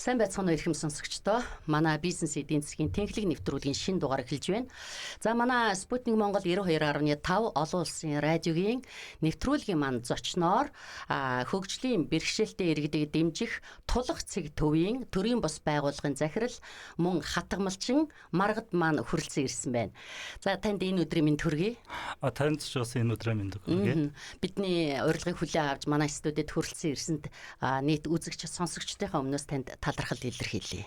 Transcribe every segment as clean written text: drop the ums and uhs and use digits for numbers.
Сайн байцгаана уу эрхэм сонсогчдоо. Манай бизнес эдийн засгийн тэнхлэг нэвтрүүлгийн шинэ дугаар эхэлж байна. За манай Спутник Монгол 92.5 олон улсын радиогийн нэвтрүүлгийн манд зочноор хөгжлийн бэрхшээлтэй иргэдэг дэмжих тулах цэг төвийн төрийн бус байгууллагын захирал мөн хатгамалчин Маргад маань хүрэлцэн ирсэн байна. За танд энэ өдрийн мэнд хүргэе. Танд ч бас энэ өдрийн мэнд хүргэе. Бидний урилгыг хүлээн авч манай студид хүрэлцэн ирсэнд нийт үзэгч сонсогчдынхаа өмнөөс танд талархал илэрхийлье.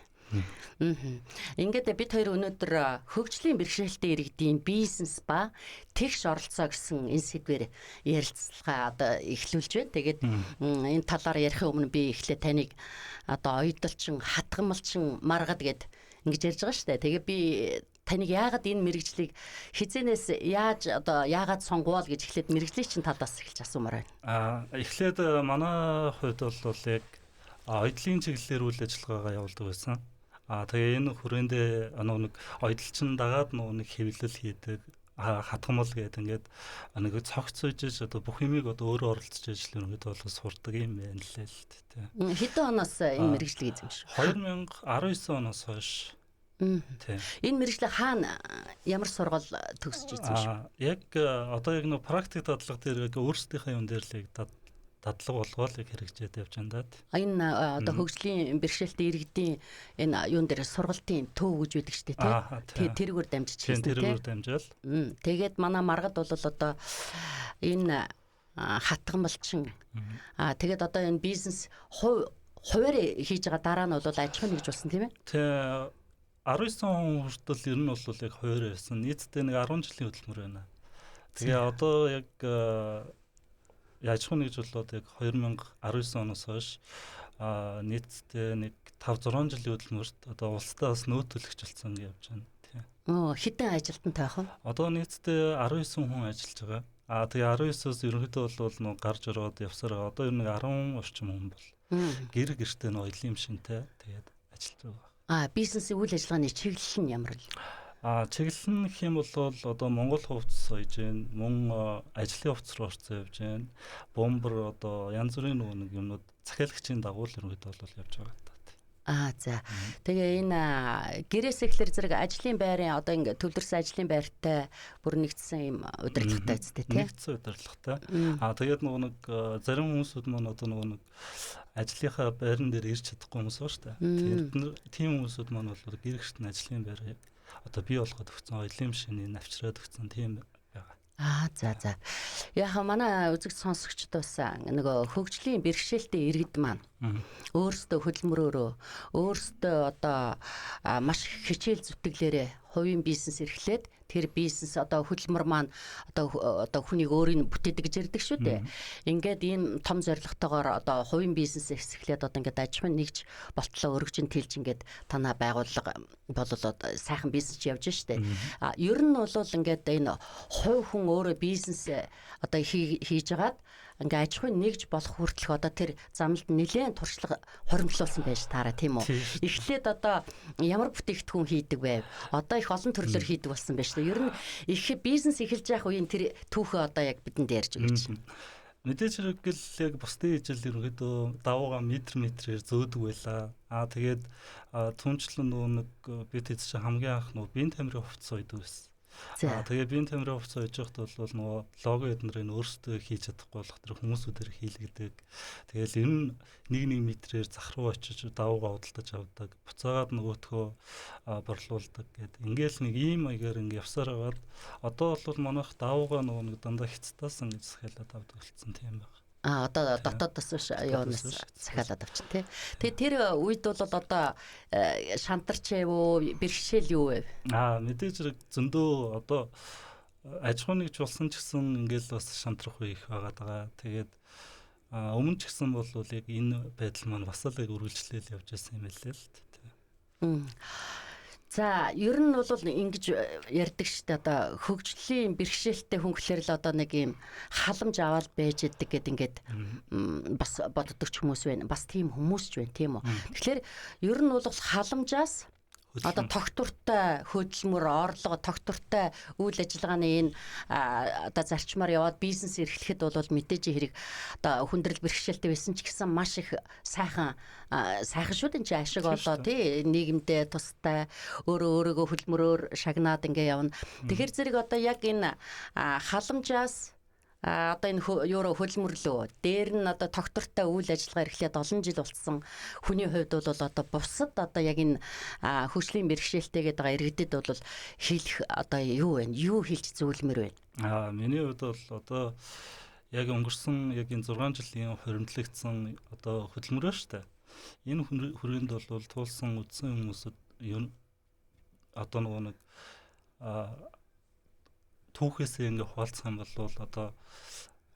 Ингээд бид хоёр өнөөдөр хөгжлийн бэрхшээлтэй иргэдийн бизнес ба тэгш оролцоо гэсэн энэ сэдвээр ярилцлага эхлүүлж байна. Тэгээд энэ талаар ярихын өмнө би эхлээд таныг ойдолчин, хатгамалчин Маргад гэд ингэж ярьж байгаа шүү дээ. Тэгээд би таныг яагаад энэ мэрэгжлийг хизэнээс яагаад сонгуул гэж эхлээд мэрэгжлийн чинь талаас эхэлж асуумаар байна. Эхлээд манай хувьд бол яг ойдлын чиглэлээр үйл ажиллагаагаа явуулдаг байсан. Тэгээ энэ хүрээндээ нэг ойдлчин дагаад нэг хэвлэл хийдэг, хатгамал гэдэг ингээд нэг цогц үжиж бүх юмыг өөрөө оролцож ажиллах юм бол сурдаг юм байна лээ л дээ. Хэдэн оноос энэ мэрэгжлийг эзэмшив? 2019 оноос хойш. Энэ мэрэгжлээ хаана ямар сургал төгсөж эзэмшив? Яг яг нэг практик дадлага дээр өөрсдийнхээ юм дээр л дадлага болгоолыг хэрэгжээд явж байна даа. Энэ хөгжлийн бэрхшээлтэй иргэдийн энэ юун дээр сургалтын төв гэж байдаг шүү дээ тий. Тэрүүгээр дамжиж хийсэн тий. Тэрүүгээр дамжаал. Тэгээд манай Маргад бол энэ хатгамалчин тэгээд энэ бизнес хуваар хийж байгаа дараа нь бол аж ахуйн нэгж болсон тийм ээ. Тий. 19 он хүртэл ер нь бол яг хуваар байсан. Нийтдээ нэг 10 жилийн хөдөлмөр байна. Тэгээ яг аж ахуйн нэгж болоод яг 2019 оноос хойш нийтдээ нэг 5-6 жилийн хөдөлмөрт улсдаас нөөтөлөгч болсон гэж явж байна. Тийм. Хэдэн ажилтнтай байх вэ? Нийтдээ 19 хүн ажиллаж байгаа. Тэгээ 19-оос ерөнхийдөө бол гарч ороод явсаар байгаа. Ер нь 10 орчим хүн бол гэр гэртээ оёлын машинтай тэгээд ажиллаж байгаа. Бизнесийн үйл ажиллагааны чиглэл нь ямар вэ? Чиглэл нь гэх юм бол Монгол хувцас сойж байна, мөн ажлын хувцас руу орцсон явж байна. Бомбер янз бүрийн нэг юмнууд захиалагчийн дагуу л ерөнхийдөө бол явж байгаа даа. За. Тэгээ энэ гэрээс эхлэр зэрэг ажлын байрын ингээд төвлөрсөн ажлын байртай бүр нэгдсэн юм удирдлагатай үстэй тийм. Нэгдсэн удирдлагатай. Тэгээд нэг зарим хүмүүсүүд маань нэг ажлынхаа байран дээр ирж чадахгүй хүмүүс ба штэ. Тэгээд тийм хүмүүсүүд маань бол гэрэгт нь ажлын байр бий болгоод өгсөн, оёлын машины навчраад өгсөн тийм байгаа. За. Яг манай үзэгч сонсогчд бас нөгөө хөгжлийн бэрхшээлтэй иргэд маань өөрсдөө хөдөлмөрөөрөө өөрсдөө маш хичээл зүтгэлээрээ хувийн бизнес эрхлээд тэр бизнес хөдөлмөр маань хүнийг өөрийг бүтээдэг гэж ярьдаг шүү дээ. Ингээд ийм том зорилготойгоор хувийн бизнес эрхлээд ингээд аж ахуйн нэгж болтлоо өргөжин тэлж ингээд танаа байгууллага болол сайхан бизнес явж штэ. Ер нь бол ингээд энэ хувь хүн өөрөө бизнес хийж агаад ингээд аж ахуйн нэгж болох хүртэлх тэр замналд нэлээд туршлага хоримтлуулсан байж таараа тийм үү. Эхлээд ямар бүтээгдэхүүн хийдэг байв? Их олон төрлөөр хийдэг болсон байна шүү дээ. Ер нь их бизнес эхэлж явах үеийн тэр түүхээ яг бидэнд ярьж өгч байна. Мэдээж хэрэгэл яг бусдын ижил ерөнхийдөө давууга метрээр зөөдөг байлаа. Тэгээд түнчлэн нэг бид хэд ч хамгийн анх биеийн тамирын хувцас ойдог байсан. Тэгээ биеийн тамирын хувцас ойж байхад бол лого эднэрийг өөрсдөө хийж чадахгүй болох тэр хүмүүсүүдээр хийлгдэг. Тэгэл энэ нэг метрээр зах руу очиж давууга худалдаж авдаг. Буцаагаад нөгөөтгөө борлуулдаг гэдэг. Ингээл нэг ийм маягаар явсаар хагаад бол манайх давууга нэг дандаа хятадаас ингэж захиалаад авдаг болсон тийм байна. Дотоодос юунаас захиалаад авчин тий. Тэгээ тэр үед бол шантарч уу бэрхшээл юу вэ? Мэдээж хэрэг зөндөө аж ахуйн нэгж болсон ч гэсэн ингээл бас шантрах үе их байгаа. Тэгээд өмнө ч гэсэн бол яг энэ байдал маань бас л яг үргэлжлээл явж байсан юм байлээ л тий. За, ер нь бол ингэж ярьдаг шүү дээ. Хөгжлийн бэрхшээлтэй хүн гэхэлэр л нэг юм халамж аваад байж идэг гэд ингээд бас боддог ч хүмүүс байна. Бас тийм хүмүүс ч байна, тийм үү. Тэгэхээр ер нь бол халамжаас Одоо тогтвортой хөдөлмөр, орлого, тогтвортой үйл ажиллагааны энэ одоо зарчмаар яваад бизнес эрхлэхэд бол мэдээж хэрэг одоо хүндрэл бэрхшээлтэй байсан ч гэсэн маш их сайхан шүү дээ, энэ ашиг олоо тий, нийгэмдээ тустай өөрийгөө хөдөлмөрөөр шагнаад ингээ явна. Тэгэхээр зэрэг одоо яг энэ халамжаас одоо энэ евро хөдөлмөрлөө дээр нь одоо тогтвортой үйл ажиллагаа эрхлээд олон жил болсон хүний хувьд бол одоо бусад одоо яг энэ хөгжлийн бэрхшээлтэйгээд байгаа иргэдэд бол хэлэх одоо юу вэ? Юу хэлж зөвлөмөр вэ? Миний хувьд бол одоо яг өнгөрсөн яг энэ 6 жилийн хоримтлагдсан одоо хөдөлмөрөө штэ. Энэ хүрээнд бол туулсан үдсэн хүмүүсд юу одоо нэг түүхээсээ ингээ хуваалцах юм бол одоо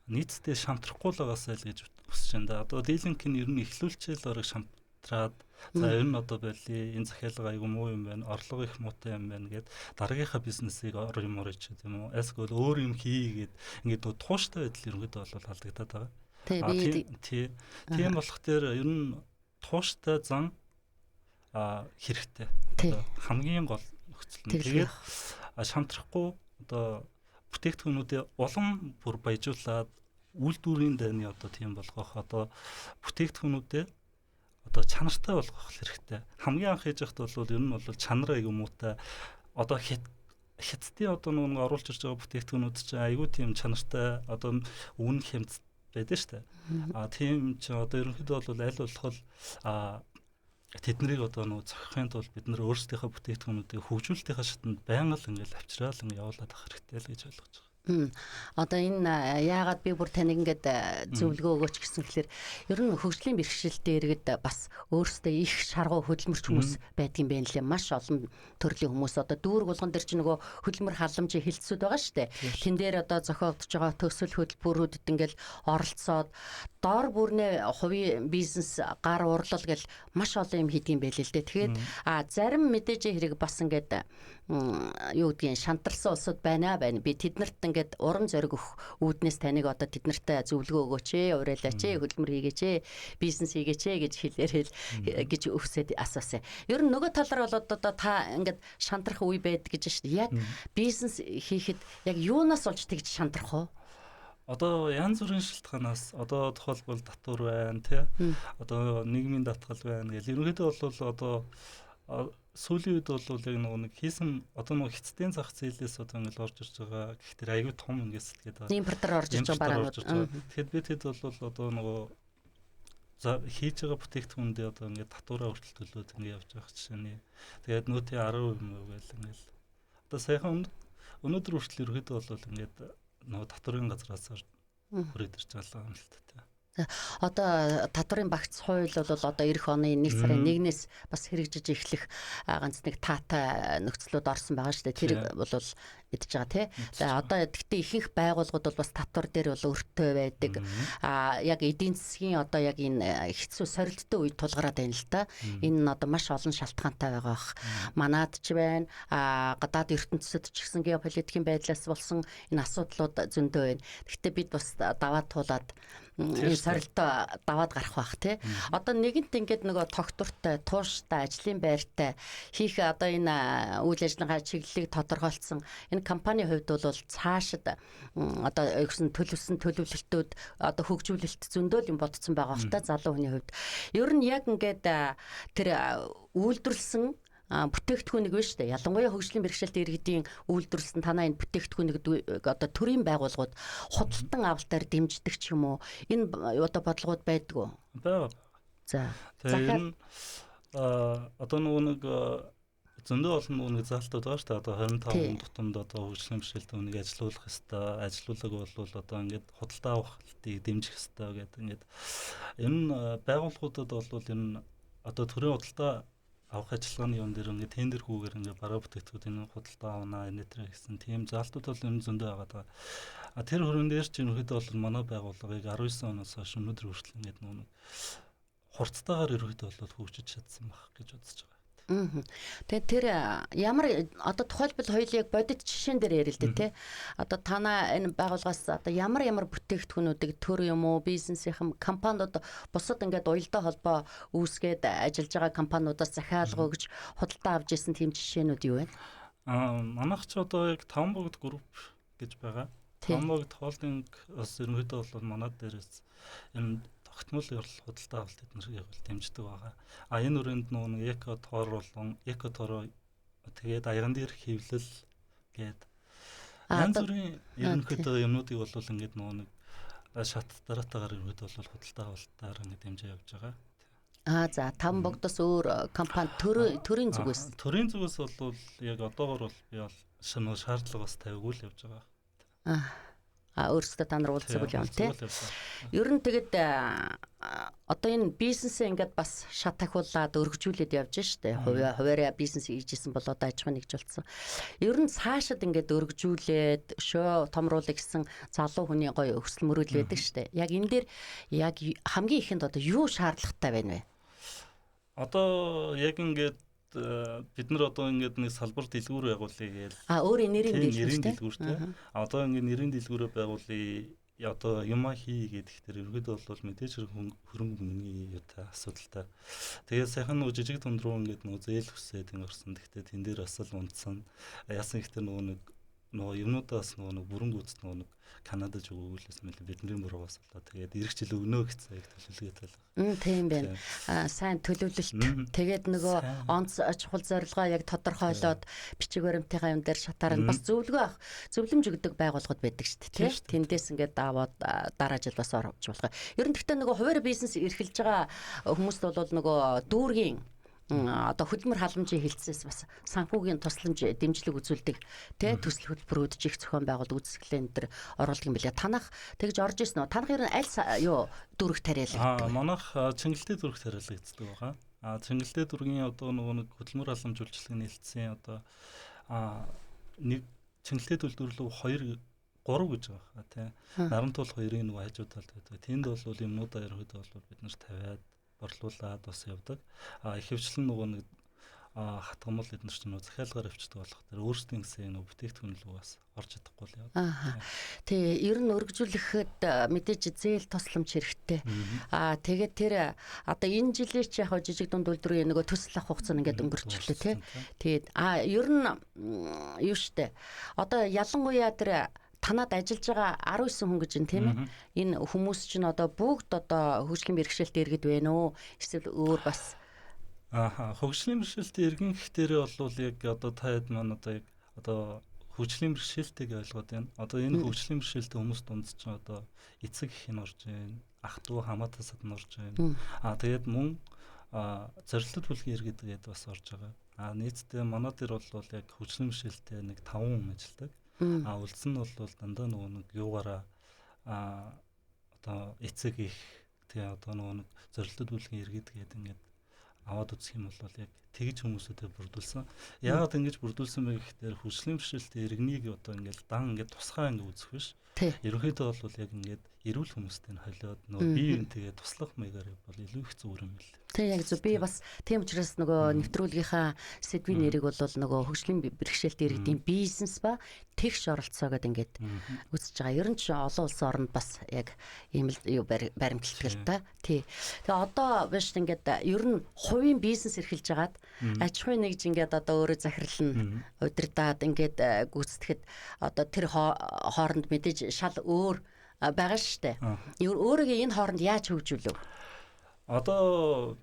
нийтдээ шамтрахгүй л байгаасаа л гэж хүсэж байна да. Одоо дийлэнх нь ер нь эхлүүлчихэл орог шамтраад за ер нь одоо байли энэ захиалга айгу муу юм байна, орлого их муутай юм байна гэд дараагийнхаа бизнесийг ор юм орч тийм үү. Эсвэл өөр юм хийгээд ингээд тууштай байдал ерөнхийдөө бол алдагдаад байгаа. Тийм болох дээр ер нь тууштай зан хэрэгтэй. Одоо хамгийн гол нөхцөл нь тэгээд шамтрахгүй одоо бүтээгдэхүүнүүдээ улам бүр баяжуулаад үйлдвэрийн дайны одоо тийм болгох одоо бүтээгдэхүүнүүдээ одоо чанартай болгох хэрэгтэй. Хамгийн анх хийж байхад бол ер нь бол чанар аягүй муутай одоо хятадын одоо нэг оруулж ирж байгаа бүтээгдэхүүнүүд чинь аягүй тийм чанартай одоо үн хямц байдаг шүү дээ. Тийм ч одоо ерөнхийдөө бол аль болох тэднийг одоо нөгөө зохихын тулд бид нар өөрсдийнхөө бүтээгдэхүүнүүдийг хөгжүүлэлтийн шатнд байнга л ингээл авчраал ингээ явуулаад авах хэрэгтэй л гэж ойлгож байгаа. Одоо энэ яагаад би бүр таныг ингээд зөвлөгөө өгөөч гэсэн гэхээр ер нь хөгжлийн бэрхшээлтэй иргэд бас өөрсдөө их шаргуу хөдөлмөрч хүмүүс байдгийн байна лээ. Маш олон төрлийн хүмүүс одоо дүүрэг болгон дээр чинь нөгөө хөдөлмөр халамжийн хилцүүд байгаа шүү дээ. Тэн дээр одоо зохиогдож байгаа төсөл хөтөлбөрүүдэд ингээл оролцоод доор бүрнээ хувийн бизнес гар урлал гэл маш олон юм хийдгийм байл л дээ. Тэгэхээр зарим мэдээж хэрэг бас ингээд юу гэдгийг шантарсан улсууд байна. Би тэднэрт ингээд урам зориг өгөх үүднээс таныг одоо тэднэрт зөвлөгөө өгөөч ээ, уриалаач ээ, хөдөлмөр хийгээч ээ, бизнес хийгээч ээ гэж хэлээрэл гэж өсөд асаасаа. Ер нь нөгөө талаар бол одоо та ингээд шантрах үе байдаг гэж шүү дээ. Яг бизнес хийхэд яг юунаас олж тэгж шантрах вэ? Одоо янз бүрийн шалтгаанаас одоо тухайлбал татвар байна тий. Одоо нийгмийн татгал байна гэл. Ерөнхийдөө бол одоо сүүлийн үед бол яг нэг хийсэн одоо нэг хятадын зах зээлээс одоо ингээл орж ирж байгаа. Гэхдээ аюу том ингээсэлгээд байгаа. Импортоор орж ирж байгаа бараанууд. Тэгэхээр бид хэд бол одоо нөгөө за хийж байгаа бүтээгдэхүүндээ одоо ингээд татвараа хүртэл төлөөд ингээд явж байгаа жишээний. Тэгээд нөөтийн 10% гээл ингээл. Одоо саяхан өнөөдөр хүртэл ерөөдөө бол ингээд нөгөө татварын газраас хүрээд ирж байгаа юм л та. Одоо татварын багц хууль бол одоо эх оны 1 сарын 1-ээс бас хэрэгжиж эхлэх ганц нэг таатай нөхцлүүд орсон байгаа шүү дээ. Тэр бол мэдж байгаа тий. За одоо гэхдээ ихэнх байгууллагууд бол бас татвар дээр бол өртөө байдаг. Яг эдийн засгийн одоо яг энэ хэцүү сорилттой үед тулгараад байна л та. Энэ нь одоо маш олон шалтгаантай байгаа бах. Манад ч байна, гадаад ертөнцид ч гэсэн геополитикийн байдлаас болсон энэ асуудлууд зөндөө байна. Гэхдээ бид бас даваад туулаад энэ сорилтоо даваад гарах бах тий. Одоо нэгэнт ингээд нөгөө тогтвортой, тууштай, ажлын байртай хийх одоо энэ үйл ажиллагаа чиглэлийг тодорхойлцсон энэ компани хувьд бол цаашид одоо төлөвлөсөн төлөвлөлтүүд одоо хөгжүүлэлт зөндөө юм бодсон байгаа хта залуу хүний хувьд. Ер нь яг ингээд тэр үйлдвэрлэсэн бүтээгдэхүүнийг биш үү? Ялангуяа хөгжлийн бэрхшээлтэй иргэдийн үйлдвэрлэсэн танаа энэ бүтээгдэхүүнийг одоо төрийн байгууллагууд худалдан авалтаар дэмждэг ч юм уу? Энэ одоо бодлогод байдаг уу? Бага. За. Тэгэхээр одоо нэг зөндөө олон нэг залтууд байгаа шүү дээ. Одоо 25 тутамд одоо хөгжлийн бэрхшээлтэй хүнийг ажилуулах ёстой. Ажилуулаг бол одоо ингээд худалдаа авалтыг дэмжих ёстой гэдэг ингээд энэ байгууллагуудад бол энэ одоо төрийн худалдаа авах ажиллагааны юм дээр ингээд тендергүйгээр ингээд бараа бүтээгдэхүүн худалдаа авнаа энэтэр гэсэн тийм залтууд бол энэ зөндөө байгаа. Тэр хөрөн дээр ч ерөнхийдөө бол манай байгууллагыг 19 оноос хойш өнөөдөр хүртэл ингээд нэг хурцтайгаар ерөнхийдөө бол хөгжиж чадсан байх гэж бодож байгаа. Тэгээ тэр ямар одоо тухайлбал хоёул яг бодит жишээн дээр ярил л дээ тий. Одоо танаа энэ байгууллагаас одоо ямар бүтээгдэхүүнүүдийг төр юм уу бизнесийн компаниуд бусад ингээд уялдаа холбоо үүсгээд ажиллаж байгаа компаниудаас захиалга өгж худалдаа авч ирсэн тийм жишээнүүд юу вэ? Манайх ч одоо яг Тавбогд групп гэж байгаа. Тавбогд холдинг бас ерөнхийдөө бол манай дээрээс энэ тогтмол худалдаа авалт эднэрийг бол дэмждэг байгаа. Энэ өрөөнд нэг эко тоор болон эко тоороо тэгээд аян дээр хэвлэл гээд янз бүрийн ерөнхийдөө юмнуудыг бол ингээд нэг шат дараатаагаар ерөнхийдөө бол худалдаа авалтаар ингээд дэмжиж явж байгаа. За Тавбогдоос өөр компани төрийн зүгээс. Төрийн зүгээс бол яг одоогор бол би бол шаардлага бас тавигүй л явж байгаа. Өөрсдөө та нар уулзсан юм тий. Ер нь тэгээд одоо энэ бизнесээ ингээд бас шат ахиулаад өргөжүүлээд явж штэ. Хуваараа бизнес хийжсэн бол одоо аж ахуйн нэгжүүлсэн. Ер нь цаашид ингээд өргөжүүлээд өшөө томруулах гэсэн залуу хүний гоё өсөл мөрөөдөл байдаг штэ. Яг энэ дээр яг хамгийн ихэнд одоо юу шаардлагатай байна вэ? Одоо яг ингээд бид нар одоо ингээд нэг салбар дэлгүүр байгуулъя гээл. Өөрийн нэрийн дэлгүүр тий. Одоо ингээд нэрийн дэлгүүрээ байгуулъя. Одоо юма хий гэдэг тэр ерөөдөө бол мэдээж хөрөнгө мөнгөний юутай асуудалтай. Тэгээд сайхан нөгөө жижиг тунд руу ингээд нөгөө зээл хүсээд ингэрсэн. Гэхдээ тэн дээр бас л унтсан. Яасан ихтэй нөгөө юмнуудаас нөгөө бүрэн гүйцэд нөгөө Канадад өгөөлөөс мэл бидний буруугаас болоо тэгээд ирэх жил өгнө гэсэн яг төлөвлөгөөтэй л. Тийм байна. Сайн төлөвлөлт. Тэгээд нөгөө онц чухал зорилгоо яг тодорхойлоод бичиг баримтынхаа юм дээр шатаар нь бас зөвлөгөө авах зөвлөмж өгдөг байгууллагууд байдаг шүү дээ. Тэндээс ингээд даваад дараа жил бас оруулж болох. Ер нь гэхдээ нөгөө хуваар бизнес эрхэлж байгаа хүмүүст бол нөгөө дүүргийн одоо хөдөлмөр халамжийн хилцээс бас санхүүгийн тусламж дэмжлэг үзүүлдэг тий төсөл хөтөлбөрүүд жих зохион байгуулалт үзэсгэлэн энэ оруулдаг юм билээ. Танах тэгж орж ирсэн үү? Танах ер нь аль дүрэг тариалагддаг? Манайх Чингэлтэй дүрэг тариалагддаг байгаа. Чингэлтэй дүргийн одоо нэг хөдөлмөр халамж үйлчилгээг нээлтсэн одоо нэг Чингэлтэй төлөвлөлөө 2 3 гэж байгаа тий. Нарантуул 2-ын нэг хажуу талд байдаг. Тэнд бол юмнуудаа ерөөдөө бол бид нар тавиад борлуулаад бас явдаг. Ихэвчлэн нөгөө нэг хатгамал эднэр чинь захиалгаар авчдаг болох тэр өөрсдийн гэсэн нөгөө бүтээгдэхүүн рүү бас орж чадахгүй л яа. Тэгээ ер нь өргөжүүлэхэд мэдээж зээл тосломж хэрэгтэй. Тэгээд тэр одоо энэ жилээр чи яг жижиг дунд үйлдвэрийн нөгөө төсөл авах хугацаа ингээд өнгөрчлөө тий. Тэгээд ер нь юу штэ. Одоо ялангуяа тэр танад ажиллаж байгаа 19 хүн гэж байна тийм ээ. Энэ хүмүүс чинь одоо бүгд одоо хөгжлийн бэрхшээлт иргэд байна уу? Эсвэл өөр бас хөгжлийн бэрхшээлт иргэн гэхтэрээ бол яг одоо таад маань одоо яг одоо хөгжлийн бэрхшээлтэйг ойлгоод байна. Одоо энэ хөгжлийн бэрхшээлтэй хүмүүс дунд чинь одоо эцэг их нь орж байна. Ах トゥ хамаатасад нь орж байна. Тэгээд мөн зорилттой бүлгийн иргэд гээд бас орж байгаа. Нийтдээ манай дээр бол яг хөгжлийн бэрхшээлтэй нэг 5 хүн ажилладаг. Үлдсэн нь бол дандаа нөгөө нэг юугаараа одоо эцэг их тэгээ одоо нөгөө нэг зорилттой бүлгийн иргэд гээд ингээд аваад үзэх юм бол яг тэгж хүмүүсүүдэд бүрдүүлсэн. Яагаад ингэж бүрдүүлсэн бэ гэхээр хөгжлийн бэрхшээлтэй иргэнийг одоо ингээд дан ингээд тусгай ингээд үзэх биш. Ерөнхийдөө бол яг ингээд эрүүл хүмүүстэй нь холиод нөгөө бие биентэйгээ туслах маягаар бол илүү их зүгээр юм л. Тэг яг зөв би бас тийм учраас нөгөө нэвтрүүлгийнхаа сэдвийн нэрийг бол нөгөө хөгжлийн бэрхшээлтэй иргэдийн бизнес ба тэгш оролцоо гэдэг ингээд үзэж байгаа. Ер нь ч олон улсын оронд бас яг ийм л баримтлагдаг л та. Тий. Тэгээ одоо биш ингээд ер нь хувийн бизнес эрхэлж хагаад аж ахуйн нэгж ингээд одоо өөрөө захирлан удирдаад ингээд гүйцэтгэхэд одоо тэр хооронд мэдээж шал өөр байгаа штэ. Өөрөөгөө энэ хооронд яаж хөгжүүлв? Одоо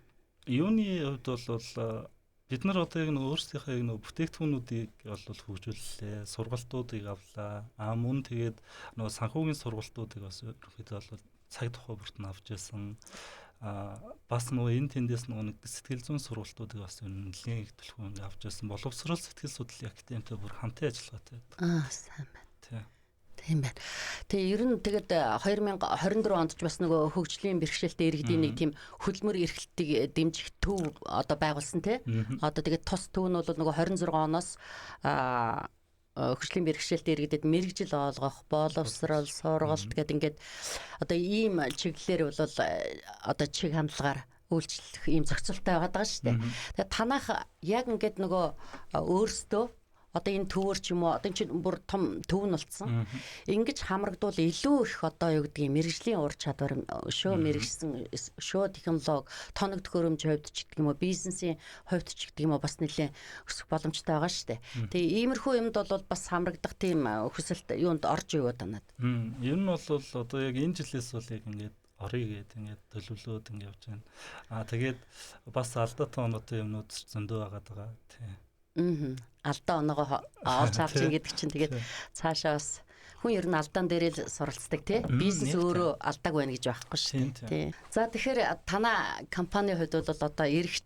юуны хувьд бол бид нар одоо яг өөрсдийнхээ яг бүтээгдэхүүнүүдийг бол хөгжүүллээ, сургалтуудыг авлаа. Мөн тэгээд санхүүгийн сургалтуудыг бас ерөнхийдөө бол цаг тухай бүрт нь авч яасан. Бас энэ тэндээс нэг сэтгэл зүйн сургалтуудыг бас нэлээд их төлхөө авч яасан. Боловсрол сэтгэл судлалын академитай бүр хамтын ажиллагаатай. Сайн байна. Тийм байна. Тэгээ ер нь тэгээд 2024 онд ч бас нөгөө хөгжлийн бэрхшээлтэй иргэдийн нэг тийм хөдөлмөр эрхлэлтийг дэмжих төв одоо байгуулсан тий. Одоо тэгээд тус төв нь бол нөгөө 26 оноос хөгжлийн бэрхшээлтэй иргэдэд мэрэгжил олгох, боловсрол, сургалт гэдэг ингээд одоо ийм чиглэлээр бол одоо чиг хандлагаар үйлчлэх ийм зохицуулттай байгаад байгаа шүү дээ. Тэгээд танах яг ингээд нөгөө өөрсдөө одоо энэ төвөр ч юм уу одоо чинь бүр том төв нь болцсон. Ингэж хамрагдвал илүү их одоо юу гэдгийг мэрэгжлийн ур чадвар шөө мэрэгсэн шөө технологи тоног төхөөрөмж хувьд ч гэдэг юм уу бизнесийн хувьд ч гэдэг юм уу бас нэлээд өсөх боломжтой байгаа шүү дээ. Тэгээ иймэрхүү юмд бол бас хамрагдах тийм хүсэлт юунд орж ивэ танаад. Ер нь бол одоо яг энэ жилээс бол яг ингээд орё гэдэг ингээд төлөвлөөд ингээд явж байна. Тэгээд бас алдаатай оноотой юмнууд зөндөө байгаа тийм. Алдаа оноогоо олж авч ин гэдэг чинь тэгээд цаашаа бас хүн ер нь алдаан дээрээ л суралцдаг тий. Бизнес өөрөө алдааг байна гэж байхгүй шүү дээ. Тий. За тэгэхээр танаа компани хувьд бол одоо ирэх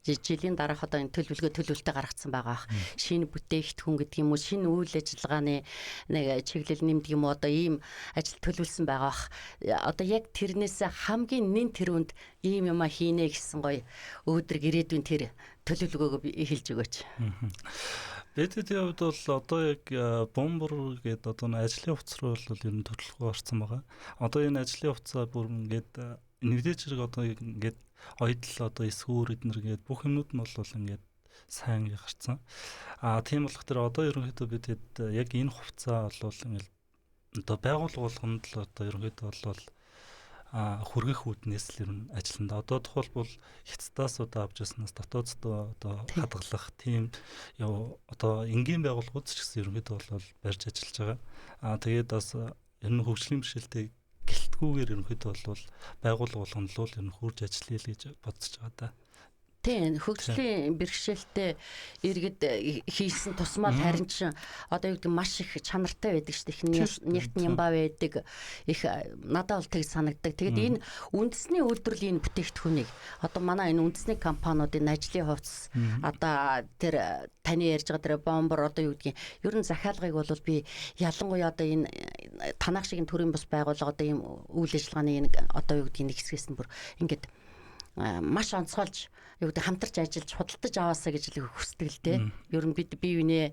жилийн дараах одоо энэ төлөвлөлтөй гаргацсан байгаа. Шинэ бүтээгдэхүүн гэдэг юм уу, шинэ үйл ажиллагааны нэг чиглэл нэмдэг юм уу одоо ийм ажил төлөвлөсөн байгаа. Одоо яг тэрнээс хамгийн нэн тэрүнд ийм юма хийнэ гэсэн гоё өөдрөг ирээдүйн тэр төлөвлөгөөгөө хэлж өгөөч. БТТ-ийн хувьд бол одоо яг бомбор гэдэг одоо ажлын хувцас руу бол ер нь төлөвлөгөө орсон байгаа. Одоо энэ ажлын хувцас бүр ингээд нэгдэж зэрэг одоо ингээд ойдл одоо эсгүүр эднэр гээд бүх юмнууд нь бол ингээд сайн гарцсан. Тийм болох тэр одоо ерөнхийдөө бид яг энэ хувцас бол ингээд одоо байгууллага болгонд л одоо ерөнхийдөө бол хүргэх үүднээс л ер нь ажиллана. Одоо тухайлбал хятадаас одоо авч яснаас дотооддоо одоо хадгалах тийм одоо энгийн байгууллагууд ч гэсэн ерөнхийдөө бол барьж ажиллаж байгаа. Тэгээд бас ер нь хөгжлийн бэрхшээлтэй гэлтгүүгээр ерөнхийдөө бол байгууллага болгоно л ер нь хурж ажиллая л гэж бодож байгаа да. Тийм хөгжлийн бэрхшээлтэй иргэд хийсэн тусмаа харин ч одоо юу гэдэг маш их чанартай байдаг шүү дээ. Их нямба байдаг. Их надад бол тэг санагддаг. Тэгээд энэ үндэсний үйлдвэрлэлийн бүтээгдэхүүнийг одоо манай энэ үндэсний компаниудын ажлын хувцас одоо тэр таны ярьж байгаа тэр бомбор одоо юу гэдгийг ер нь захиалгыг бол би ялангуяа одоо энэ танах шиг төрийн бас байгууллага одоо ийм үйл ажиллагааны одоо юу гэдгийг нэг хэсгээс нь бүр ингээд маш онцгойлж юу гэдэг хамтарч ажиллаж худалдаж аваасаа гэж л хүсдэг л дээ. Ер нь бид бие биенээ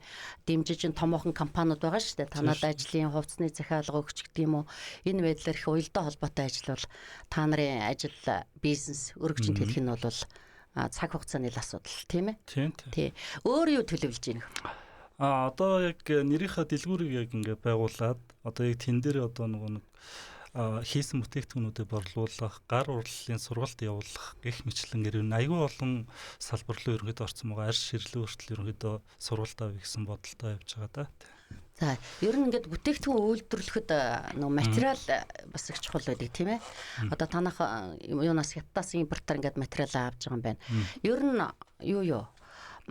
дэмжиж томоохон компаниуд байгаа шүү дээ. Танад ажлын хувцсны захиалга өгч гэдэг юм уу. Энэ байдлаар их уялдаа холбоотой ажил бол та нарын ажил бизнес өргөжинд хэлэх нь бол цаг хугацааны л асуудал тийм ээ. Тий. Өөр юу төлөвлөж байна? Одоо яг нэрийнхаа дэлгүүрийг яг ингээд байгуулад одоо яг тэн дээр одоо нэг хийсэн бүтээгдэхүүнүүдэд борлуулах, гар урлалын сургалт явуулах гэх мэтлэнгээр нь аюул олон салбар руу ерөнхийдөө орсон байгаа. Арьс ширлэн хүртэл ерөнхийдөө сургалт авъя гэсэн бодолтой явж байгаа да. За, ер нь ингээд бүтээгдэхүүн үйлдвэрлэхэд нөгөө материал бас их чухал байдаг тийм ээ. Одоо танах юунаас хятадаас импортоор ингээд материал авч байгаа юм байна. Ер нь юу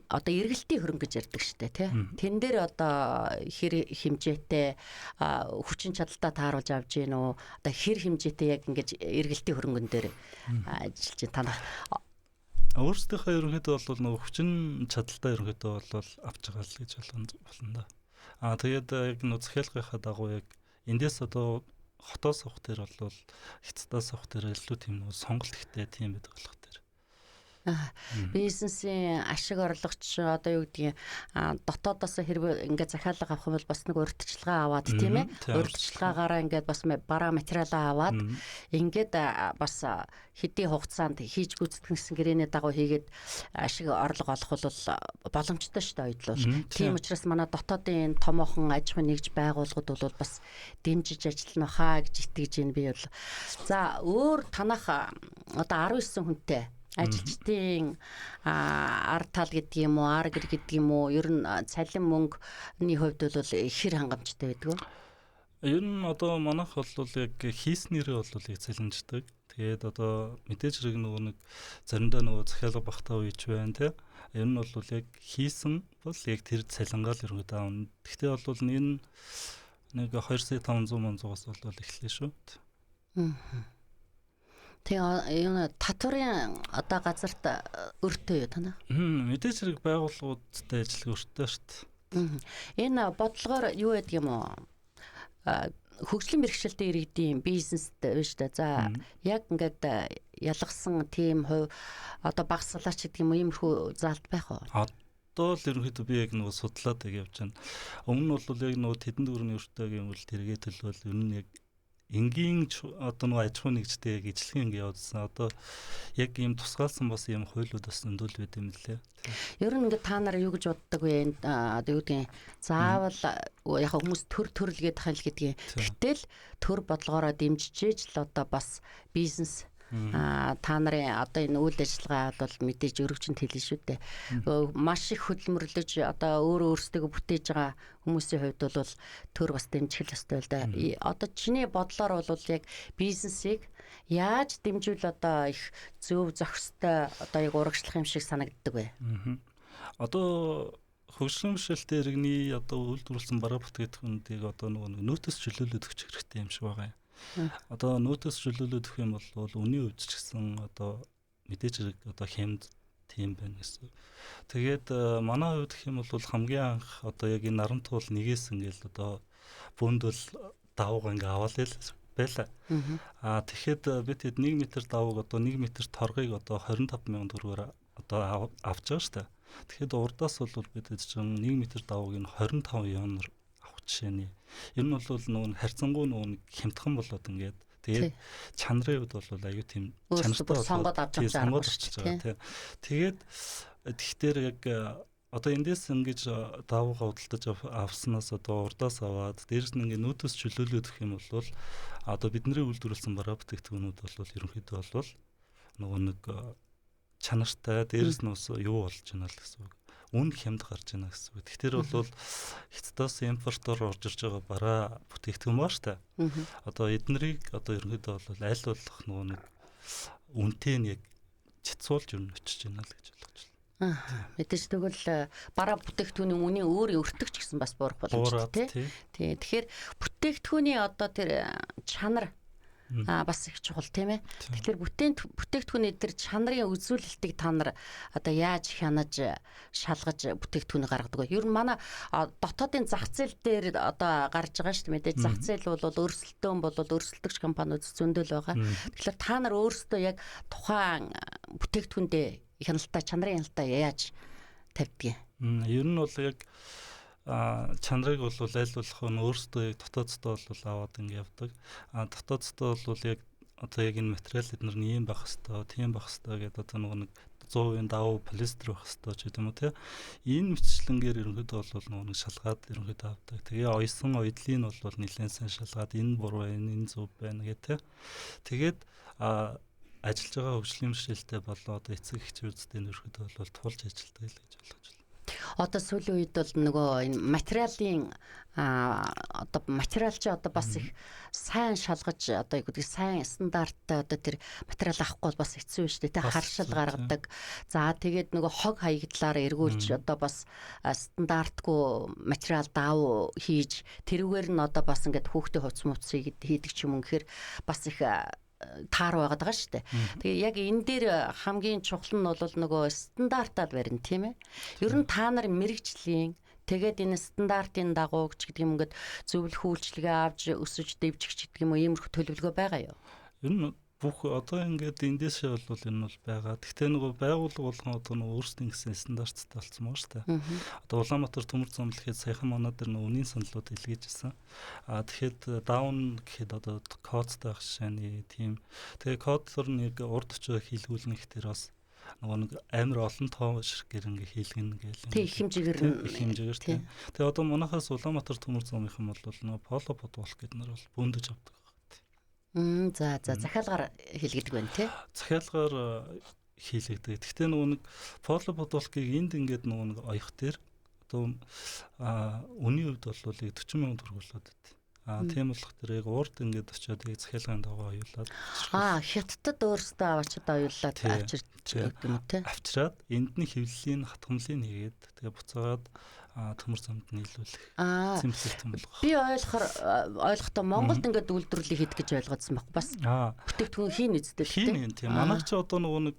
одоо эргэлтийн хөрөнгө гэж ярьдаг шүү дээ тий. Тэн дээр одоо хэр хэмжээтэй хүчин чадалтай тааруулж авч гин үү? Одоо хэр хэмжээтэй яг ингэж эргэлтийн хөрөнгөн дээр ажиллаж танах өөрсдийнхөө ерөнхийдөө бол нөгөө хүчин чадалтай ерөнхийдөө бол авч байгаа л гэж болно да. Тэгээд яг нөгөө захиалгынхаа дагуу яг эндээс одоо хотоос авах дээр бол хятадаас авах дээр илүү тийм нөгөө сонголт ихтэй тийм байдаг болох дээр. Бизнесийн ашиг орлогч одоо юу гэдгийг дотоодоос хэрвээ ингээд захиалга авах юм бол бас нэг урьдчилгаа аваад тийм ээ. Урьдчилгаагаараа ингээд бас бараа материалаа аваад ингээд бас хэдийн хугацаанд хийж гүйцэтгэсэн гэрээний дагуу хийгээд ашиг орлого олох бол боломжтой шүү дээ ойдлол. Тийм учраас манай дотоодын томоохон аж ахуйн нэгж байгууллагууд бол бас дэмжиж ажиллана хаа гэж итгэж байна би бол. За өөр танах одоо 19 хүнтэй ажилчдын ард тал гэдэг юм уу, ар гэр гэдэг юм уу, ер нь цалин мөнгөний хувьд бол хэр хангамжтай байдаг вэ? Ер нь одоо манайх бол яг хийснээрээ бол яг цалинждаг. Тэгээд одоо мэдээж хэрэг нөгөө нэг заримдаа нөгөө захиалга багтаа үеч байна тий. Ер нь бол яг хийсэн бол яг тэр цалингаал ерөнхийдөө авна. Гэхдээ бол энэ нэг 2,500,000-аас бол эхлэв шүү. Тэгээ энэ татварын одоо газарт өртөө юу танаа? Мэдээж хэрэг байгууллагуудтай ажиллах өртөө шүү дээ. Энэ бодлогоор юу гэдэг юм уу? Хөгжлийн бэрхшээлтэй иргэдийн бизнест биш үү? За яг ингээд ялгсан тийм хувь одоо багсгалаач гэдэг юм уу иймэрхүү заалт байх уу? Одоо л ерөнхийдөө би яг нөгөө судлаад явж байна. Өмнө нь бол яг нөгөө тэдэнд өрний өртөөгийн үйл тэргээ төлөвлөл ер нь яг энгийн одоо нэг аж ахуй нэгжтэй яг ижлэх ингэ явуулсан. Одоо яг ийм тусгаалсан бас ийм хуулиуд бас зөндөл байт юм лээ. Ер нь ингээд та нар юу гэж боддог вэ? Одоо юу гэдгийг заавал яг хүмүүс төр төрлгээд хэл гэдгийг. Гэтэл төр бодлогоороо дэмжижээж л одоо бас бизнес та нарын одоо энэ үйл ажиллагаа бол мэдээж өргөжинд хэлнэ шүү дээ. Маш их хөдөлмөрлөж одоо өөрсдөө бүтээж байгаа хүмүүсийн хувьд бол төр бас дэмжих ёстой л да. Одоо чиний бодлоор бол яг бизнесийг яаж дэмжүүл одоо их зөв зохистой одоо яг урагшлах юм шиг санагддаг вэ? Одоо хөгжлийн бишэлтэй иргэний одоо үйлдвэрлэсэн бараа бүтээгдэхүүнийг одоо нөгөө нөөцөс чөлөөлөд өгч хэрэгтэй юм шиг байгаа юм. Одоо нөөцөс чөлөөлөд өгөх юм бол үнийн хувьд ч гэсэн одоо мэдээж хэрэг одоо хямд тийм байна гэсэн. Тэгээд манай хувьд гэх юм бол хамгийн анх одоо яг энэ наран туул нэгээс ингээл одоо бөндөл давууг ингээ аваад л байла. Тэгэхэд бид хэд 1 м давууг одоо 1 м торгыг одоо 25,000 төгрөгөөр одоо авч байгаа шүү дээ. Тэгэхэд урдаас бол бид хэд чинь 1 м давууг нь 25 январ авах жишээний. Ер нь бол нөгөө харьцангуй нөгөө хямдхан болоод ингээд тэгээд чанарын хувьд бол аюу тийм чанартай сонгоод авч байгаа. Тэгээд тэгэхээр яг одоо эндээс ингэж давуугаа худалдаж авснаас одоо урдаас аваад дээрэс нь ингээд нөөцөс чөлөөлөд өгөх юм бол одоо бидний үйлдвэрлэсэн бараа бүтээгдэхүүнүүд бол ерөнхийдөө бол нөгөө нэг чанартай дээрэс нь юу болж байна л гэсэн үг. Үн хямд гарч байна гэсэн үг. Тэгэхээр бол хятадаас импортоор орж ирж байгаа бараа бүтээгдэхүүн баа штэ. Одоо эднэрийг одоо ерөнхийдөө бол аль болох нөгөө нэг үнэтэй нь яг цэцүүлж өрнө очиж байна л гэж ойлгож байна. Мэдээж тэгвэл бараа бүтээгдэхүүний үнийн өөр өртөгч гэсэн бас буурах боломжтой тий. Тэгэхээр бүтээгдэхүүний одоо тэр чанар бас их чухал тийм ээ. Тэгэхээр бүтээгдэхүүний тэр чанарын үзүүлэлтийг та нар одоо яаж хянаж шалгаж бүтээгдэхүүнийг гаргадаг вэ? Ер нь манай дотоодын зах зээл дээр одоо гарч байгаа шүү дээ. Мэдээж зах зээл бол өрсөлдөөн бол өрсөлдөгч компаниуд зөндөл байгаа. Тэгэхээр та нар өөрсдөө яг тухайн бүтээгдэхүүндээ хяналтаа чанарын хяналтаа яаж тавьдаг юм? Ер нь бол яг чанарыг бол аль болох нь өөрсдөө дотооддоо бол аваад ингэ явдаг. Дотооддоо бол яг одоо яг энэ материал эднэр нь ийм байх хэвээр, тийм байх хэвээр гэдэг одоо нэг 100% давуу полистер байх хэвээр ч гэдэг юм уу тий. Энэ мэтчлэнгээр ерөнхийдөө бол нэг шалгаад ерөнхийдөө авдаг. Тэгээ ойсон ойдлын бол нэлээд сайн шалгаад энэ буруу байна, энэ зөв байна гэх тий. Тэгээд ажиллаж байгаа хөгжлийн бишэлтэй болоо одоо эцэг эхчүүдтэй ерөнхийдөө бол тулж ажилладаг л гэж ойлгож байна. Одоо сүүлийн үед бол нөгөө энэ материалын одоо материал чи одоо бас их сайн шалгаж одоо юу гэдэг сайн стандарттай одоо тэр материал авахгүй бол бас хэцүү шүү дээ тий харшил гаргадаг. За тэгээд нөгөө хог хаягдлаар эргүүлж одоо бас стандартгүй материал даав хийж тэрүүгээр нь одоо бас ингээд хүүхдийн хувцс муцыг хийдэг ч юм уу гэхээр бас их таар байгаад байгаа шүү дээ. Тэгээ яг энэ дээр хамгийн чухал нь бол нөгөө стандартаар барина тийм ээ. Ер нь та нар мэрэгжлийн тэгээд энэ стандартын дагуу ч гэдэг юм ингээд зөвлөх үйлчлэгээ авч өсөж дэвжих ч гэдэг юм уу иймэрхүү төлөвлөгөө байгаа юу? Ер нь бүх одоо ингээд эндээсээ бол энэ бол байгаа. Гэхдээ нөгөө байгууллага болгон одоо нөгөө өөрсдийн гэсэн стандарттай болсон маа шүү дээ. Одоо Улаанбаатар төмөр зам гэхэд саяхан манай дээр нөгөө үнийн саналууд илгээжсэн. Тэгэхэд даун гэхэд одоо кодтай байх шашааны тийм. Тэгээ кодлор нэг урд очоо хийлгүүлнэ гэхээр бас нөгөө нэг амар олон тоо ширхгээр ингээ хийлгэнэ гээл. Тэг хэмжээгээр тийм. Тэгээ одоо манайхаас Улаанбаатар төмөр замынхан бол нөгөө поло бодвол гэдэг нар бол бөндөж авдаг. За захиалгаар хийлгдэг байна тий. Захиалгаар хийлгдэг. Гэхдээ нөгөө нэг поло бодволкийг энд ингээд нөгөө нэг оёх дээр одоо үний хувьд бол 40,000 төгрөг болоод байт. Тийм болох тэр яг урд ингээд очиод яг захиалгын дагуу оюулаад. Хятадд өөрсдөө аваачаад оюулаад авчирдаг юм тий. Авчираад энд нь хэвлэлийн хатгамлыг хийгээд тэгээ буцаагаад төмөр замд нийлүүлэх. Зэмлэлтэн болгох. Би ойлгохдоо Монголд ингээд үйлдвэрлэлийг хийдэг гэж ойлгоодсон баг. Бас бүтээгдэхүүн хийн үсттэй тийм. Манай ч одоо нөгөө нэг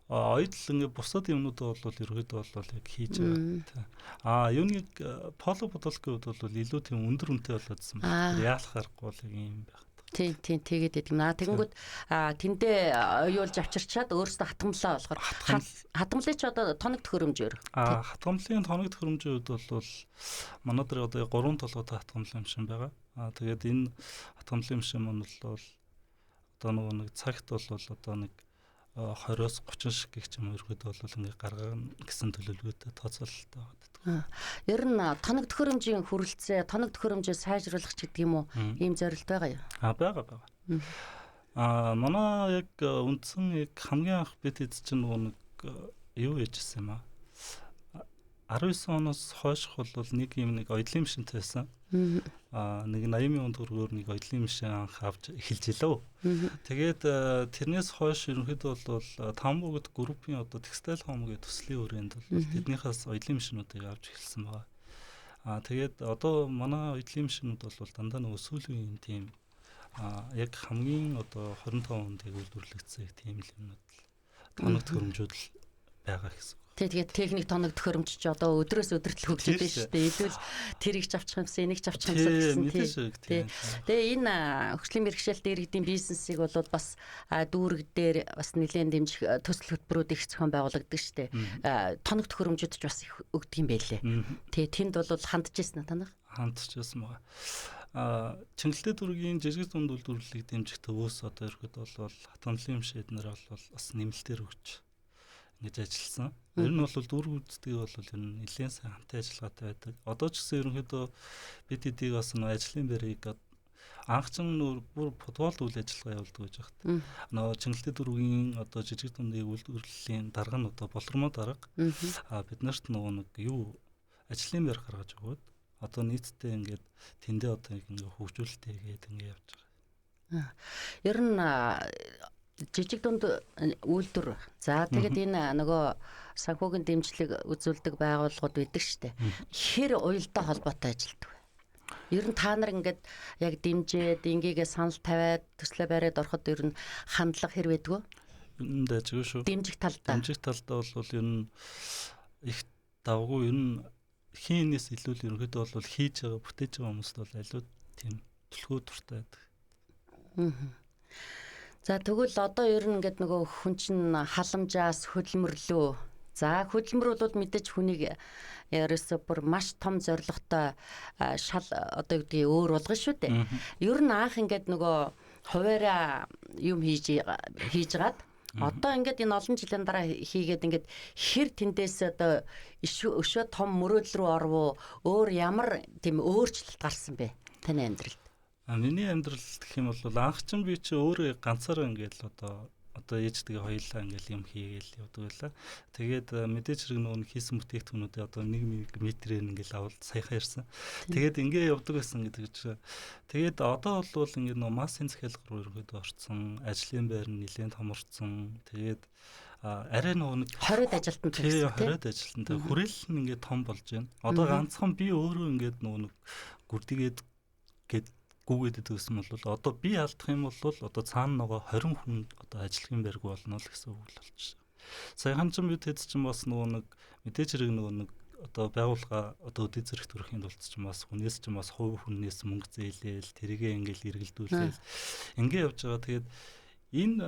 оюутал ингээ бусад юмнуудаа бол ерөөдөө бол яг хийж байгаа. Юуныг поло бодолкын хувьд бол илүү тийм өндөр үнэтэй болоодсан байна. Яалах аргагүй бол юм байх. Тийм тэгээд байдаг. Тэгэнгүүт тэндээ оюулж авчирчаад өөрөөсөө хатгамлаа болохоор хатгамлын ч одоо тоног төхөөрөмжөөр. Хатгамлын тоног төхөөрөмжийн хувьд бол манай дээр одоо 3 толгойтой хатгамлын юм шиг байгаа. Тэгээд энэ хатгамлын машин маань бол одоо нэг цагт бол одоо нэг 20-оос 30 шиг гэх юм ерөөд бол ингээ гаргана гэсэн төлөвлөгөөтэй тооцоололтой байгаа. Ер нь тоног төхөөрөмжийн хүрэлцээ, тоног төхөөрөмжөө сайжруулах ч гэдэг юм уу? Ийм зорилт байгаа юу? Байгаа. Манай яг үндсэн яг хамгийн анх бид чинь нэг юу яжсэн юм аа. 19 оноос хойш бол нэг юм нэг оёдлын машинтай байсан. Нэг 80,000 төгрөгөөр нэг оёдлын машин анх авч эхэлж илөө. Тэгээд тэрнээс хойш ерөнхийдөө бол Тамбогд группийн одоо текстайл хом гэдэг төслийн хүрээнд бол тэднийхээс оёдлын машинуудыг авч эхэлсэн байгаа. Тэгээд одоо манай оёдлын машинууд бол дандаа нөгөө сүүлийн тийм яг хамгийн одоо 25 онд үйлдвэрлэгдсэн тийм л юмнууд тоног төхөөрөмжүүд л байгаа гэсэн. Тэгээд техник тоног төхөөрөмж ч одоо өдрөөс өдөрт л хөгжиж байна шүү дээ. Эдвэл тэрийг ч авчих юмсан, энийг ч авчих юмсан гэсэн тийм. Тэгээ энэ хөгжлийн бэрхшээлтэй иргэдийн бизнесийг бол бас дүүрэг дээр бас нэлээд дэмжих төсөл хөтөлбөрүүд их зохион байгуулагддаг шүү дээ. Тоног төхөөрөмжүүд ч бас их өгдөг юм байлээ. Тэгээ тэнд бол хандж ирсэн нь танах? Хандж ирсэн байгаа. Чингэлтэй дүүргийн жижиг дунд үйлдвэрлэлийг дэмжих төвөөс одоо ирэхэд бол хатгамлын машин эднэр бол бас нэмэлтээр өгч ингэж ажилласан. Ер нь бол дүүрэг үйлдвэрлэлийг бол ер нь нэлээд сайн хамтын ажиллагаатай байдаг. Одоо ч гэсэн ерөнхийдөө бид эдийг бас ажлын байрыг анхчин бүр футбол үйл ажиллагаа явуулдаг гэж байна. Нөгөө чингэлтэй дүүргийн одоо жижиг дундын үйлдвэрлэлийн дарга нь одоо болормоо дарга. Бид нарт нөгөө нэг юу ажлын байр гаргаж өгөөд одоо нийтдээ ингээд тэндээ одоо ингээ хөгжүүлэлтэй гэдэг ингээ явж байгаа. Ер нь жижиг дунд үйлдвэр. За тэгээд энэ нөгөө санхүүгийн дэмжлэг үзүүлдэг байгууллагууд байдаг штэ. Хэр уялдаа холбоотой ажилладаг вэ? Ер нь та нар ингээд яг дэмжээд ингээгээ санал тавиад төслөө бариад ороход ер нь хандлага хэр байдгүй? Энд ажгүй шүү. Дэмжих талдаа. Дэмжих талдаа бол ер нь их давгүй ер нь хийнээс илүү ерөнхийдөө бол хийж байгаа бүтээж байгаа хүмүүст бол аливаа тийм төлхөө дуртай байдаг. За тэгвэл одоо ер нь ингээд нөгөө хүн чинь халамжаас хөдөлмөрлөө. За хөдөлмөр бол мэдээж хүнийг ерөөсө бүр маш том зорилготой шал одоо юу гэдгийг өөр болгоно шүү дээ. Ер нь анх ингээд нөгөө хуваараа юм хийжгаад одоо ингээд энэ олон жилийн дараа хийгээд ингээд хэр тэндээс одоо өшөө том мөрөөдөл рүү орвоо өөр ямар тийм өөрчлөлт гарсан бэ таны амьдралд? Миний амьдрал гэх юм бол анхчин би чи өөрөө ганцаараа ингээд одоо ээжтэйгээ хоёулаа ингээд юм хийгээл явдаг байлаа. Тэгээд мэдээж хэрэг нөгөө хийсэн бүтээгдэхүүнүүдээ одоо 1 метрээр ингээд авал саяхан ярьсан. Тэгээд ингээд явдаг байсан гэдэг чинь. Тэгээд одоо бол ингээд нөгөө массын захиалга руу ерөөдөө орцсон, ажлын байр нь нэлээд томорцсон. Тэгээд арай нөгөө нэг 20-д ажилтнууд тийм 20-д ажилтнууд хүрээлэл нь ингээд том болж байна. Одоо ганцхан би өөрөө ингээд нөгөө нэг гүрдгээд гүгээд идсэн бол одоо би алдах юм бол одоо цаана нөгөө 20 хүн одоо ажлын байрг болно л гэсэн үг л болж байна. Саяхан ч бид хэд ч бас нөгөө нэг мэдээж хэрэг нөгөө нэг одоо байгууллага одоо өдөө зэрэг төрөхийн тулд ч бас хүнээс ч бас хувь хүнээс мөнгө зээлээл тэргээ ингээл эргэлдүүлээл ингээ явж байгаа. Тэгээд энэ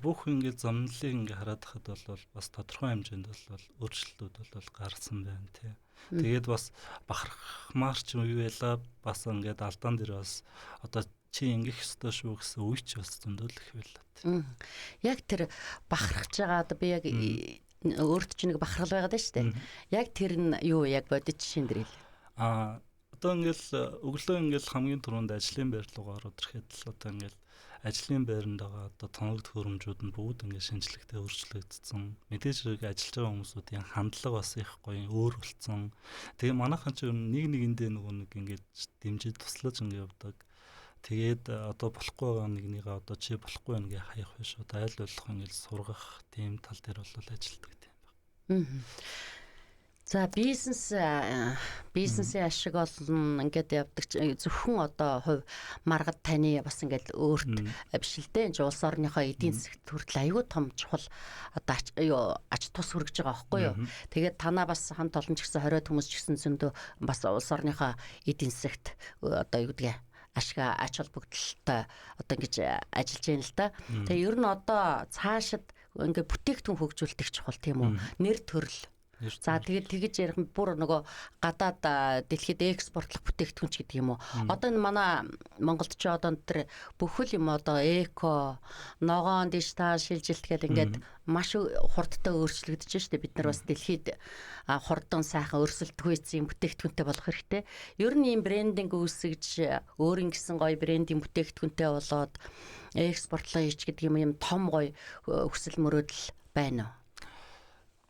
бүх ингээл замналыг ингээ хараад хахад бол бас тодорхой хэмжээнд бол өөрчлөлтүүд бол гарсан байна тий. Тэгээд бас бахархмаар ч юу байла бас ингээд алдаан дээр бас одоо чи ингэх ёстой шүү гэсэн үе ч бас зөндөл их байла. Яг тэр бахархж байгаа одоо би яг өөрт чинь нэг бахархал байгаад байна шүү дээ. Яг тэр нь юу яг бодит жишээн дээр хэл. Одоо ингээл өглөө ингээл хамгийн түрүүнд ажлын байр руугаа ороод ирэхэд л одоо ингээл ажлын байранд байгаа одоо тоног төхөөрөмжүүд нь бүгд ингээд шинжлэхтэй өөрчлөгдсөн. Мэдээж хэрэг ажиллаж байгаа хүмүүсийн хандлага бас их гоё өөр болсон. Тэгээ манайхан ч нэг нэгэндээ нөгөө нэг ингээд дэмжиж туслаж ингээд явдаг. Тэгээд одоо болохгүй байгаа нэгнийгээ одоо чи болохгүй байна гэ хаях биш үү? Айл болох ингээд сургах тийм тал дээр бол ажилтдаг тийм байна. За бизнесийн ашиг олон ингээд явдаг зөвхөн одоо хувь маргад таны бас ингээд өөрт биш л дээ. Улс орныхоо эдийн засагт хүртэл аюул том чухал одоо ач тус хүргэж байгаа байхгүй юу. Тэгээд танаа бас хамт олон ч гэсэн 20 хүмүүс ч гэсэн зөндөө бас улс орныхоо эдийн засагт одоо юу гэдгийг ашиг ач холбогдолтой одоо ингэж ажиллаж байна л да. Тэгээ ер нь одоо цаашид ингээд бүтээгдэхүүн хөгжүүлдэг чухал тийм үү? Нэр төрөл За тэгээд тэгж ярих бүр нөгөө гадаад дэлхийд экспортлох бүтээгдэхүүн ч гэдэг юм уу. Одоо энэ манай Монголд ч одоо тэр бүхэл юм одоо эко, ногоон дижитал шилжилт гэдэг ингээд маш хурдтай өөрчлөгдөж штэ. Бид нар бас дэлхийд хурдан сайхан өрсөлдөх үйцэн бүтээгдэхүүнтэй болох хэрэгтэй. Ер нь ийм брендинг үүсгэж өөрийн гэсэн гоё брендинг бүтээгдэхүүнтэй болоод экспортлоо хийч гэдэг юм том гоё хүсэл мөрөөдөл байна уу?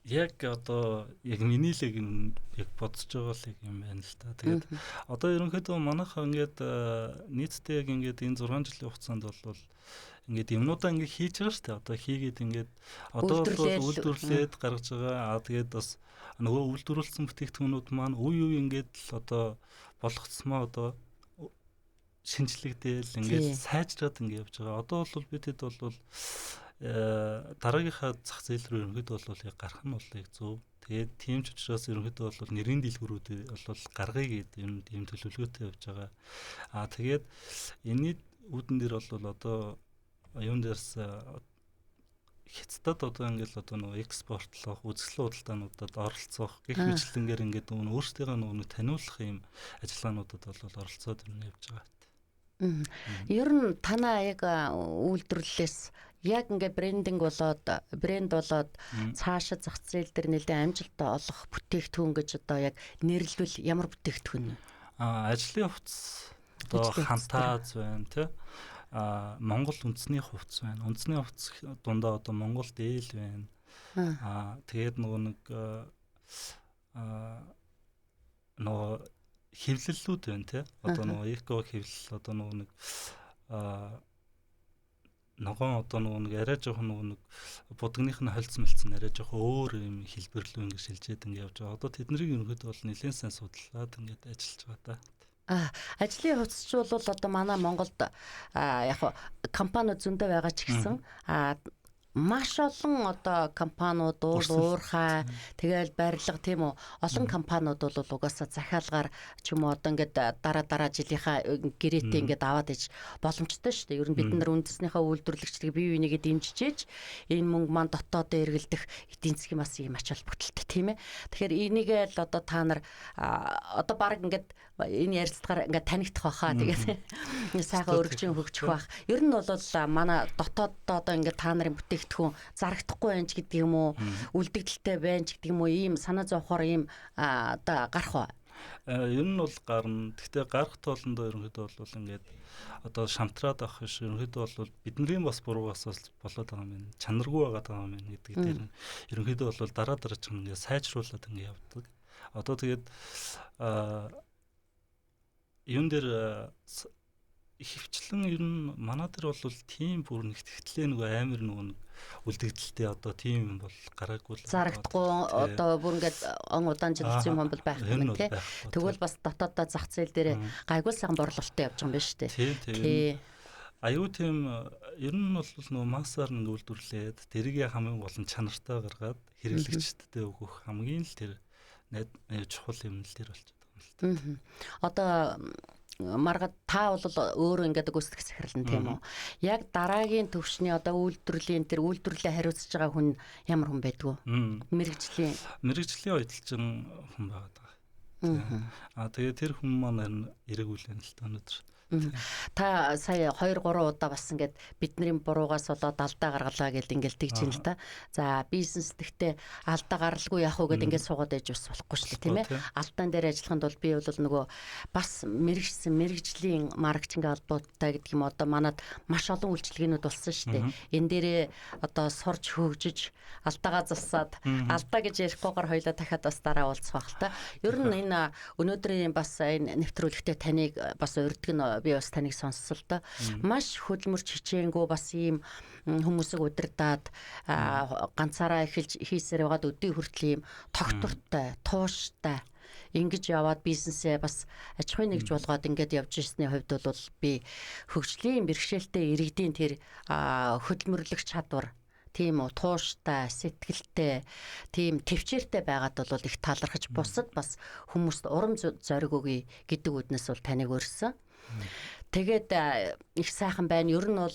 Яг одоо яг миний л яг бодож байгаа л юм байна л та. Тэгээд одоо ерөнхийдөө манайхаа ингээд нийтдээ яг ингээд энэ 6 жилийн хугацаанд бол ингээд юмнуудаа ингээд хийж байгаа шүү дээ. Одоо хийгээд ингээд одоо бол үйлдвэрлээд гаргаж байгаа. Тэгээд бас нөгөө үйлдвэрлсэн бүтээгдэхүүнүүд маань үе үе ингээд л одоо болгоцсмоо одоо шинжлэгдээл ингээд сайжраад ингээд явж байгаа. Одоо бол бидэд бол дараагийнхаа зах зээл рүү ерөнхийдөө бол яг гарах нь бол яг зөв. Тэгээд тийм ч учраас ерөнхийдөө бол нэрийн дэлгүүрүүд бол гаргая гэдэг юм төлөвлөгөөтэй явж байгаа. Тэгээд энэний үүдэн дээр бол одоо юун дээрс хятадд одоо ингээд одоо нөгөө экспортлох, үзэсгэлэн худалдаануудад оролцох гэх мэтлэнгээр ингээд өөрсдийнхөө нөгөө таниулах юм ажиллагаануудад бол оролцоод явж байгаа. Ер нь танаа яг үйлдвэрлэлээс яг ингээ брэнд болоод цаашаа зах зээл дээр нэлээд амжилттай олох бүтээгдэхүүн гэж одоо яг нэрлвэл ямар бүтээгдэхүүн вэ? Ажлын хувцас одоо хантаац байна тий. Монгол үндэсний хувцас байна. Үндэсний хувцас дундаа одоо Монгол дээл байна. Тэгээд нөгөө хэвлэлүүд байна тий. Одоо нөгөө эко хэвлэл одоо нөгөө ногоон одоо нөгөө арай жоохон нөгөө будагных нь холц мэлцэн арай жоохон өөр юм хэлбэрлүү ингэ шилжээд ингэ явж байгаа. Одоо тэднийг ерөнхийдөө бол нэлээд сайн судлаад ингэ ажиллаж байгаа та. Ажлын хувцасч бол одоо манай Монголд яг компаниуд зөндөө байгаа ч гэсэн маш олон одоо компаниуд уурхай тэгэл барилга тийм үү олон компаниуд бол угаасаа захиалгаар ч юм уу одоо ингээд дараа жилийнхаа гэрээтэй ингээд аваад иж боломжтой шүү дээ. Ер нь бид нар үндэснийхээ үйлдвэрлэгчдийг бие бинийгээ дэмжиж энэ мөнгө маань дотоодоо эргэлдэх эдийн засгийн бас ийм ач холбогдолтой тийм ээ. Тэгэхээр энийгээ л одоо та нар одоо баг ингээд энэ ярилцлагаар ингээд танигдах байхаа тэгээд сайхан өргөжин хөгжих байх. Ер нь бол манай дотооддоо одоо ингээд та нарын бүтээгдэхүүн зарагдахгүй байж гэдэг юм уу үлдэгдэлтэй байж гэдэг юм уу ийм санаа зовхоор ийм одоо гарах уу? Ер нь бол гарна. Гэхдээ гарах тоолондоо ерөнхийдөө бол ингээд одоо шамтраад авах биш ерөнхийдөө бол бидний бас буруугаас болоод байгаа юм. Чанаргүй байгаа юм гэдэг дээр ерөнхийдөө бол дараа ч ингээд сайжруулад ингээд явдаг. Одоо тэгээд юун дээр хөвчлэн ер нь манай дээр бол тийм бүр нэгтгэхтлээ нөгөө амар нөгөө үлдэгдэлтэй одоо тийм юм бол гараагүй л зарагдахгүй одоо бүр ингээд он удаан жилсэн юм бол байх юм тий. Тэгвэл бас дотоодоо зах зээл дээр гайгүй сайхан борлуулалттай явж байгаа юм байна шүү дээ. Тий. Аюу тийм ер нь бол нөгөө массаар нэг үйлдвэрлээд тэрийг хамгийн гол нь чанартай гаргаад хэрэглэгчдэд өгөх хамгийн л тэр чухал юм л тэр болчиход байгаа юм л тий. Одоо маргаад та бол өөрөө ингээд гүйцэтгэх захирлан тийм үү? Яг дараагийн төвшний одоо үйлдвэрлэлийн тэр үйлдвэрлэлээ хариуцж байгаа хүн ямар хүн байдгүй? Мэргэжлийн удирдлагын хүн байгаа. Тэгээ тэр хүн маань эрэг үлэн л та өнөөдөр. Та сая 2-3 удаа бас ингээд бидний буруугаас болоод алдаа гаргалаа гэдэг ингээд тэгж юм л та. За бизнес гэхдээ алдаа гаралгүй яах вэ гэдэг ингээд суугаад байж бас болохгүй шүү дээ тийм ээ. Алдаан дээр ажиллаханд бол би бол нөгөө бас мэрэгжлийн маркетинг албатай гэдэг юм одоо манад маш олон үйлчилгээнүүд болсон шүү дээ. Энэ дээрээ одоо сурж хөгжиж алдаагаа засаад алдаа гэж ярихгүйгээр хоёлаа дахиад бас дараа уулзах байх л та. Ер нь энэ өнөөдрийн бас энэ нэвтрүүлэгтээ таныг бас урьдг нь би бас таныг сонссон л доо. Маш хөдөлмөрч хичээнгүү бас ийм хүмүүсийг удирдаад ганцаараа эхэлж хийсээр байгаад өдөө хүртэл ийм тогтвортой, тууштай ингэж яваад бизнесээ бас аж ахуйн нэгж болгоод ингэж явж ирсний хувьд бол би хөгжлийн бэрхшээлтэй иргэдийн тэр хөдөлмөрлөх чадвар тийм үү тууштай, сэтгэлтэй, тийм төвчээртэй байгаад бол их талархаж бусад бас хүмүүст урам зориг өгье гэдэг үднэс бол таныг өрсөн. Тэгээд их сайхан байна. Ер нь бол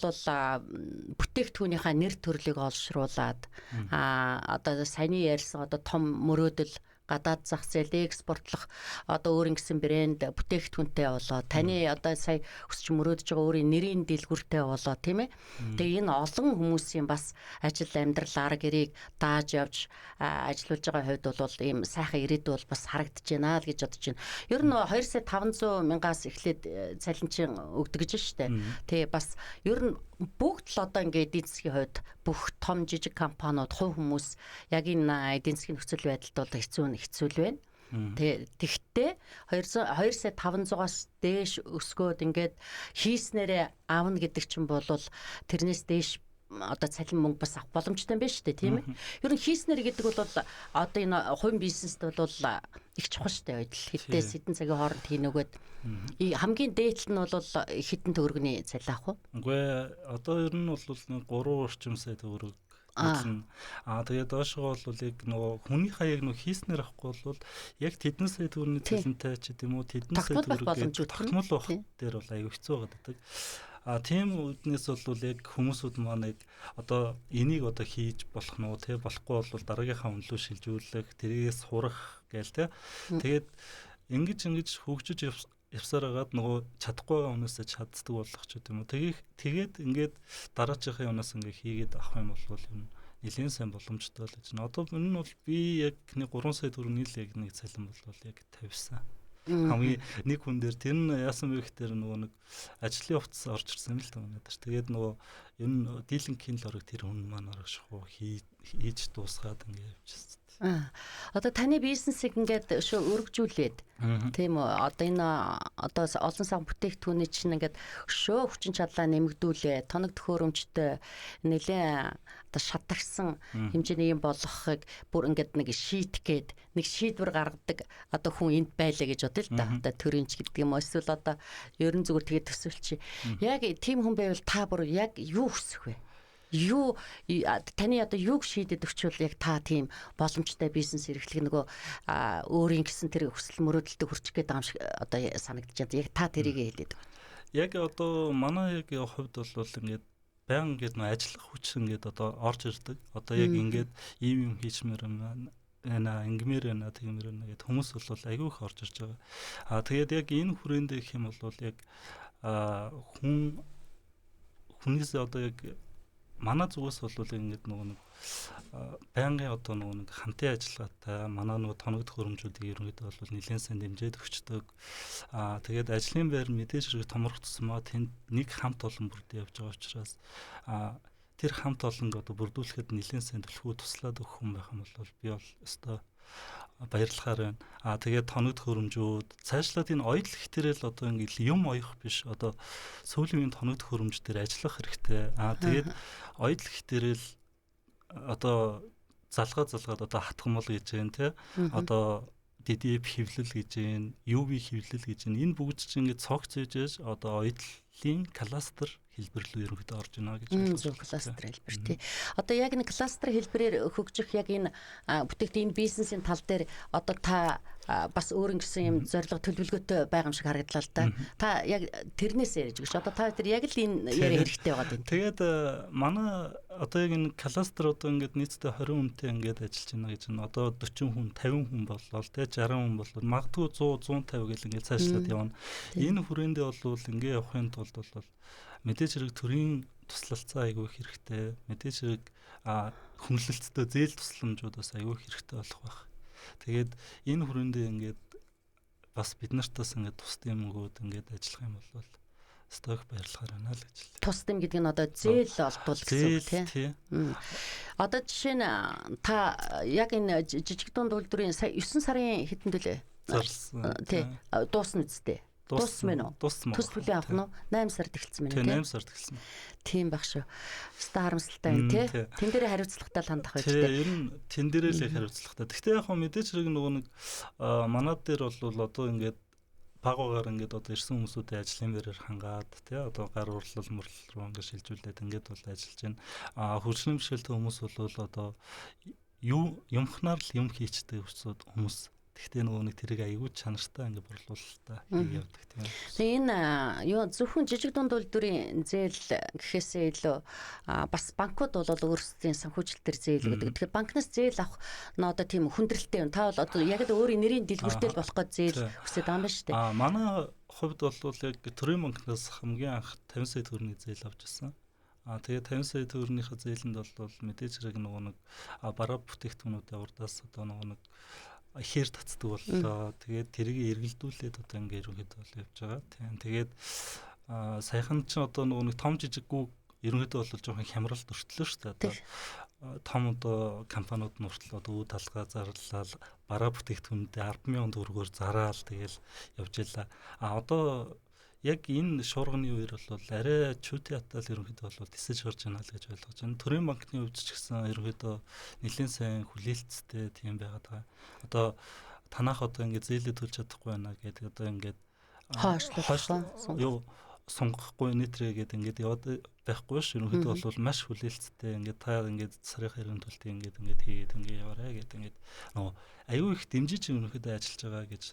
бүтээгдэхүүнийхээ нэр төрлийг олшруулад одоо саяны ярьсан одоо том мөрөөдөл гадаад зах зээл экспортлох одоо өөрийн гэсэн брэнд бүтээгдэхүүнтэй болоо таны одоо сая өсч мөрөөдөж байгаа өөрийн нэрийн дэлгүүртэй болоо тийм ээ. Тэгээ энэ олон хүмүүсийн бас ажил амьдрал арга гэрээг дааж явж ажиллаж байгаа хувьд бол ийм сайхан ирээдүй бол бас харагдаж байна л гэж бодож байна. Ер нь 2 сая 500 мянгаас эхлээд цалинчин өгдөг гэж штэ. Тэгээ бас ер нь бүгд л одоо ингээд эдийн засгийн хувьд бүх том жижиг компаниуд хувь хүмүүс яг энэ эдийн засгийн нөхцөл байдалд бол хэцүү л байна. Тэгтээ 2 сая 500-аас дээш өсгөөд ингээд хийснээрээ аавна гэдэг чинь бол тэрнээс дээш одоо цалин мөнгө бас авах боломжтой юм байна шүү дээ тийм ээ. Ер нь хийснэр гэдэг бол одоо энэ хувийн бизнест бол их чухал шүү дээ. Хэдээс хэдэн цагийн хооронд хийнөгээд хамгийн дээдлэл нь бол хэдэн төгрөгийн цалин авах вэ? Үгүй одоо ер нь бол 3 орчим сая төгрөг тэгээд доошоо бол яг нөгөө хүнийхээ яг нөгөө хийснээр авахгүй бол яг тэдэн сая төгрөгийн цалинтай ч гэдэм үү тэдэн сая төгрөгийн тогтмол байх дээр бол аюу хэцүү байдаг. Тийм үднээс бол яг хүмүүсүүд маань одоо энийг одоо хийж болох нь тий болохгүй бол дараагийнхаа үнэлүү шилжүүлэх тэргээс сурах гээл тий. Тэгээд ингэж хөгжиж явсараад нөгөө чадахгүй байгаа хүнээсээ чаддаг болох ч гэдэм үү. Тэгээд ингээд дараачихын юунаас ингээ хийгээд авах юм бол юм нэлийн сайн боломжтой л гэж байна. Одоо энэ нь бол би яг 3 сая төгрөгийн л яг нэг цалин бол яг тавьсан. Хамгийн нэг хүн дээр тэр нь яасан бэ гэхээр нөгөө нэг ажлын хувцас орж ирсэн юм л та өнөөдөр. Тэгээд нөгөө энэ дийлэнхийн л орог тэр хүн маань орогших хийж дуусгаад ингээ явчихсан. Одоо таны бизнесийг ингээд өргөжүүлээд тийм үү одоо энэ одоо олон сан бүтээгдэхүүний чинь ингээд хүчин чадлаа нэмэгдүүлээ тоног төхөөрөмжтэй нэлээд одоо шатагсан хэмжээний юм болгохыг бүр ингээд нэг шийтгэхэд нэг шийдвэр гаргадаг одоо хүн энд байлаа гэж бодъё л да. Одоо төрийнч гэдэг юм эсвэл одоо ерөн зүгээр тэгээд төсөлч. Яг тийм хүн байвал та бүр яг юу хүсэх вэ? Юу таны одоо юуг шийдэд өгчвөл яг та тийм боломжтой бизнес эрхлэх нөгөө өөрийн гэсэн тэр хүсэл мөрөөдөлтөд хүрчих гээд байгаа юм шиг одоо санагдаж байна. Яг та тэрийг хэлээд байна. Яг одоо манай яг хувьд бол ингээд баян ингээд нөө ажиллах хүч ингээд одоо орж ирдэг. Одоо яг ингээд ийм юм хийчмээр ингмээр байна тэгмээр байна гэд хүмүүс бол айгүй их орж ирж байгаа. Тэгээд яг энэ хүрээнд гэх юм бол яг хүнээс одоо яг манай зүгээс бол ингээд нөгөө нэг байнгын одоо нөгөө нэг хамтын ажиллагаатай манай нөгөө тоног төхөөрөмжүүдийг ерөнхийдөө бол нэлээд сайн дэмжиж өгчдөг. Тэгээд ажлын байр мэдээж хэрэг томрогдсомоо тэнд нэг хамт олон бүрдээ явж байгаа учраас тэр хамт олонг одоо бүрдүүлэхэд нэлээд сайн төлхөө туслаад өгөх хүн байх юм бол би бол өстой баярлахаар байна. Тэгээд тоног төхөөрөмжүүд цаашлаад энэ оёдл ихтэрэл одоо ингээд юм оёх биш одоо сүүлийн тоног төхөөрөмж дээр ажиллах хэрэгтэй. Тэгээд оёдл ихтэрэл одоо залгаад одоо хатгамал гэж байна те. Одоо DDP хэвлэл гэж байна, UV хэвлэл гэж байна. Энэ бүгд чинь ингээд цогц хийж одоо оёдлын кластер хэлбэр рүү ерөнхийдөө орж байна гэж зөв кластер хэлбэр тий. Одоо яг энэ кластер хэлбэрээр хөгжих яг энэ бүтээгдэхүүн бизнесийн тал дээр одоо та бас өөр ингэсэн юм зорилго төлөвлөгөөтэй байгаа юм шиг харагдлаа л да. Та яг тэрнээс ярьж өгч. Одоо та тэр яг л энэ яриа хэрэгтэй байгаа юм. Тэгээд манай одоо яг энэ кластер одоо ингээд нийтдээ 20 хүнтэй ингээд ажиллаж байна гэж байна. Одоо 40 хүн, 50 хүн боллоо тий 60 хүн боллоо. Магадгүй 100, 150 гэл ингээд цаашлаад явна. Энэ хүрээндээ бол ингээд явахын тулд бол мэдээж хэрэг төрийн туслалцаа айгүй хэрэгтэй. Мэдээж хэрэг хүнлэлттэй зээл тусламжууд бас айгүй хэрэгтэй болох байх. Тэгээд энэ хүрээндээ ингээд бас бид нартаас ингээд тусд юмгууд ингээд ажиллах юм бол сток баярлахаар байна л гэж л. Тусд юм гэдэг нь одоо зээл олдвол гэсэн үг тий. Одоо жишээ нь та яг энэ жижиг дунд үйлдвэрийн 9 сарын хэдэн төлөө тий дуусна үсттэй. Дууссан мэн үү? Төс төлөө авах нь 8 сард эхэлсэн мэн үү? Тийм 8 сард эхэлсэн. Тийм баг шүү. Ста харамсалтай юм тий. Тэн дээр хариуцлагатай л хандах байх тий. Ер нь тэн дээрээ л хариуцлагатай. Гэхдээ яг хөө мэдээж хэрэг нөгөө нэг манад дээр бол одоо ингээд багуугаар ингээд одоо ирсэн хүмүүсүүдийн ажлын байраар хангаад тий одоо гар урлал мөрлөл рүү ингээд шилжүүлээд ингээд бол ажиллаж байна. Хөгжлийн бэрхшээлтэй хүмүүс бол одоо юмхнаар л юм хийчдэг хүмүүс Тэгтээ нөгөө нэг тэрийг аягүй чанартай ингээд борлуулалтаа явдаг тийм. Тэгээ энэ юу зөвхөн жижиг дунд үйлдвэрийн зээл гэхээсээ илүү бас банкуд бол өөрсдийн санхүүжилтээр зээл гэдэг. Тэгэхээр банкнаас зээл авах нь одоо тийм хүндрэлтэй юм. Та бол одоо яг л өөрийн нэрийн дэлгүүртэл болох гэж зээл хүсэж байгаа юм байна шүү дээ. Манай хувьд бол яг төрийн банкнаас хамгийн анх 50 сая төгрөгийн зээл авч ирсэн. Тэгээд 50 сая төгрөгийнхээ зээлэнд бол мэдээж хэрэг нөгөө нэг бараа бүтээгдэхүүнүүдийн урдаас одоо нөгөө нэг ихээр татдаг боллоо. Тэгээд тэрийг эргэлдүүлээд одоо ингээд ерөнхийдөө бол явж байгаа. Тийм. Тэгээд саяхан ч одоо нөгөө нэг том жижиггүй ерөнхийдөө бол жоохон хямралд өртлөө шүү дээ. Одоо том одоо компаниуд нь хүртэл одоо үе талгаа зарлал бараа бүтээгдэхүүнүүдээ 10,000 төгрөгөөр зараал тэгэл явж илаа. Одоо яг энэ шуурганы үеэр бол арай чүти хатал ерөнхийдөө бол тисэж гарч байна л гэж ойлгож байна. Төрийн банкны хувьд ч гэсэн ерөнхийдөө нэлээд сайн хүлээлттэй тийм байгаад байгаа. Одоо танах одоо ингээд зээлээ төлж чадахгүй байна гэдэг одоо ингээд юу сонгохгүй нэтрээ гэдэг ингээд яваад байхгүй ш. Ерөнхийдөө бол маш хүлээлттэй ингээд та ингээд сарын хэрэг төлтөө ингээд хийгээд ингээд яваарэ гэдэг ингээд нөгөө аюу их дэмжиж ерөнхийдөө ажиллаж байгаа гэж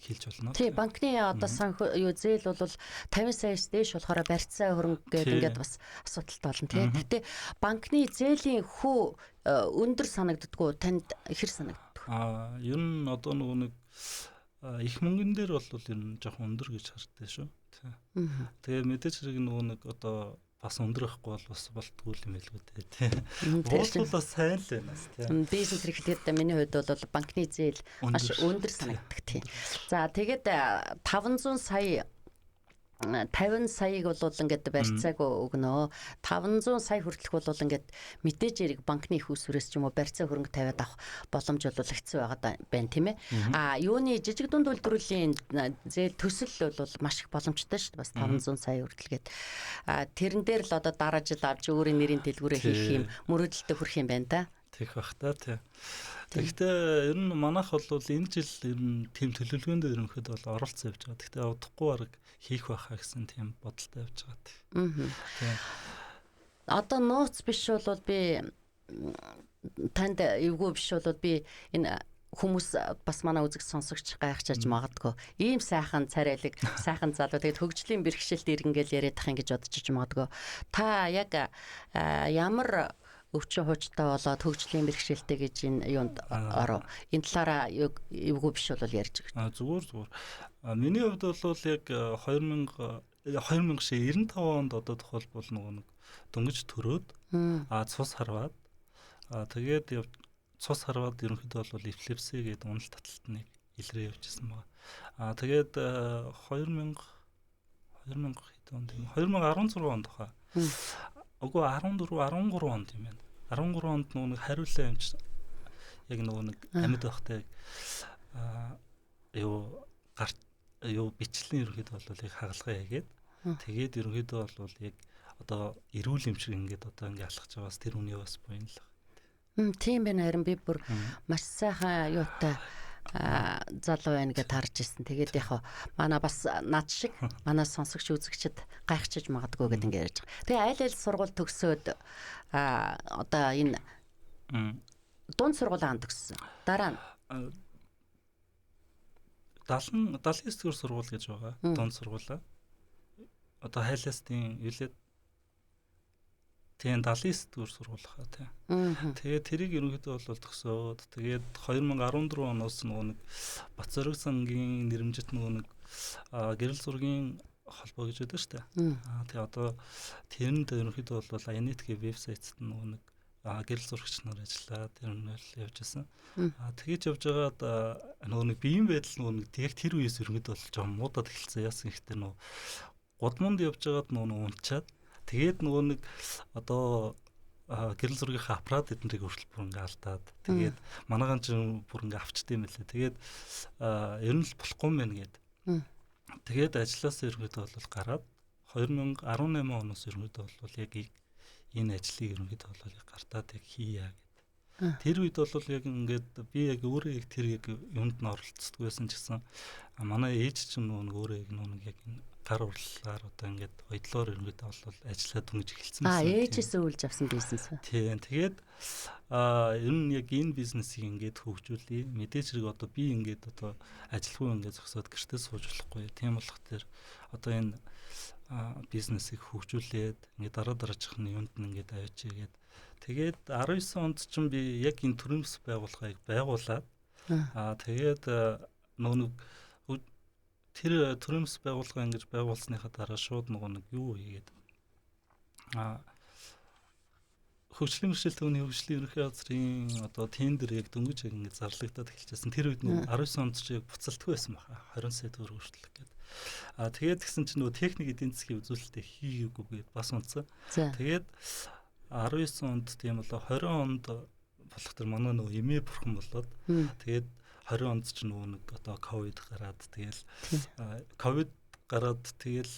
хэлж болно. Тий, банкны одоо юу зээл бол 50 саяас дээш болохоор барьцаа хөрөнгө гэдэг ингээд бас асуудалтай болно тий. Гэтэ банкны зээлийн хүү өндөр санагддаггүй танд ихэр санагддаг. Ер нь одоо нөгөө нэг их мөнгөн дээр бол ер нь жоохон өндөр гэж хардаг шүү. Тий. Тэгээ мэдээж хэрэг нөгөө нэг одоо бас өндөр байхгүй бол бас болтгүй юм хэлгүй тий. Буулгуулаа сайн л байна тий. Бизнес хэрэглээд миний хувьд бол банкны зээл маш өндөр санагддаг тий. За тэгээд 500 сая 50 саяг бол ингээд барьцааг өгнө. 500 сая хүртэлх бол ингээд мэдээж эрэг банкны их усүрээс ч юм уу барьцаа хөрөнгө тавиад авах боломж бол хэцүү байна тийм ээ. Юуны жижиг дунд үйлдвэрлэлийн зээл төсөл бол маш их боломжтой шүү дээ. Бас 500 сая хүртэлгээд. Тэрэн дээр л одоо дараа жил авч өөрийн нэрийн дэлгүүрээ хийх юм мөрөөдөлтөй хүрэх юм байна та. Тэгэх бах та тий. Тэгэхдээ ер нь манайх бол энэ жил ер нь тийм төлөвлөгөөнд ерөнхийдөө бол оролцсон явж байгаа. Тэгэхдээ удахгүй бараг хийх байхаа гэсэн тийм бодолтой явж байгаа. Тийм. Одоо нууц биш бол би танд эвгүй биш бол би энэ хүмүүс бас манай үзэг сонсогч гайхчихж магадгүй. Ийм сайхан царайлаг, сайхан залуу тэгээд хөгжлийн бэрхшээлт иргэнгээл яриад ах юм гэж бодож магадгүй. Та яг ямар өвчин хуучтай болоод хөгжлийн бэрхшээлтэй гэж энэ юунд ороо. Энэ талаараа эвгүй биш бол ярьж байгаа. Зүгээр. Миний хувьд бол яг 1995 онд одоо тохиолбол нөгөө нэг дөнгөж төрөөд цус харваад тэгээд цус харваад ерөнхийдөө бол эпилепси гэдэг унал таталтныг илрээ явжсэн байгаа. Тэгээд 2016 онд хаа. Үгүй 13 онд юм байна. 13 онд нөгөө хариуллаа юмч яг нөгөө нэг амьд байхтай юу бичлэн ерөнхийдөө бол яг хагалгаа хийгээд тэгээд ерөнхийдөө бол яг одоо эрүүл юм шиг ингээд одоо ингээд алхаж байгаас тэр үний бас буян л. Тийм байна. Харин би бүр маш сайхан юутай залуу байна гэд харж ирсэн. Тэгээд яг манай бас над шиг манай сонсогч үзэгчд гайхчихж магадгүй гэд ингэ ярьж байгаа. Тэгээ айл сургууль төгсөөд одоо энэ дунд сургуулийн төгссөн. Дараа нь 79 дэх сургууль гэж байгаа. Дунд сургуулаа. Одоо хайлаастын юулээд тийм 79 дэх сургууль хаа тий. Тэгээд тэрийг ерөнхийдөө бол төгсөөд тэгээд 2014 оноос нөгөө нэг Бацөрөг сангийн нэрмжит нөгөө нэг гэрэл зургийн холбоо гэж байдаг шүү дээ. Тэгээ одоо тэрэнд ерөнхийдөө бол Anet-ийн вебсайтт нөгөө нэг гэрэл зурагч нар ажиллаад тэр нь л явж байсан. Тэгэж явж байгаад нөгөө нэг биеийн байдал нөгөө нэг яг тэр үеэс ерөнхийдөө бол жоом муудаад эхэлсэн. Яасан ихтэй нөгөө гудмонд явж байгаад нөгөө унчаад тэгээд нөгөө нэг одоо гэрэл зургийнхаа аппарат эднэрийг хүртэл бүр ингээ алдаад тэгээд манайхан ч бүр ингээ авчдээ юм лээ. Тэгээд ер нь л болохгүй юм байна гээд. Тэгээд ажилласаа ерөнхийдөө бол гараад 2018 оноос ерөнхийдөө бол яг энэ ажлыг ерөнхийдөө бол яг гартаад яг хийя гэд. Тэр үед бол яг ингээд би яг өөрөө яг тэр яг юмд нь оролцдог байсан ч гэсэн манай ээж ч нөгөө өөрөө яг нэг яг гар урлалаар одоо ингээд ойдлоор ерөнхийдөө бол ажиллаад дүнж эхэлсэн ээжээсээ үлж авсан бизнес. Тийм. Тэгээд ер нь яг энэ бизнесийг ингээд хөгжүүлээ. Мэдээж хэрэг одоо би ингээд одоо ажилгүй ингээд зогсоод гэртээ сууж болохгүй. Тийм болох тэр одоо энэ бизнесийг хөгжүүлээд ингээд дараачихны юунд нь ингээд авчигээд тэгээд 19 онд ч би яг энэ төрөмс байгууллагыг байгуулад тэгээд нөгөө тэр төрөмс байгууллага ингэж байгуулсныхаа дараа шууд нэг юу хийгээд хөгжлийн бэрхшээл төвний хөгжлийн ерөнхий газрын одоо тендер яг дөнгөж яг ингэ зарлагдаад эхэлчихсэн. Тэр үед нэг 19 онд ч яг буцалтгүй байсан баха. 20 сая төгрөг хүртэлх гээд. Тэгээд тэгсэн чинь нөгөө техник эдийн засгийн үзүүлэлтээ хийгээгүй гээд бас унтсан. Тэгээд 19 онд тийм болоо 20 онд болох тэр манай нөгөө эмээ бурхан болоод тэгээд 20 онд ч нөгөө нэг одоо ковид гараад тэгэл ковид гараад тэгэл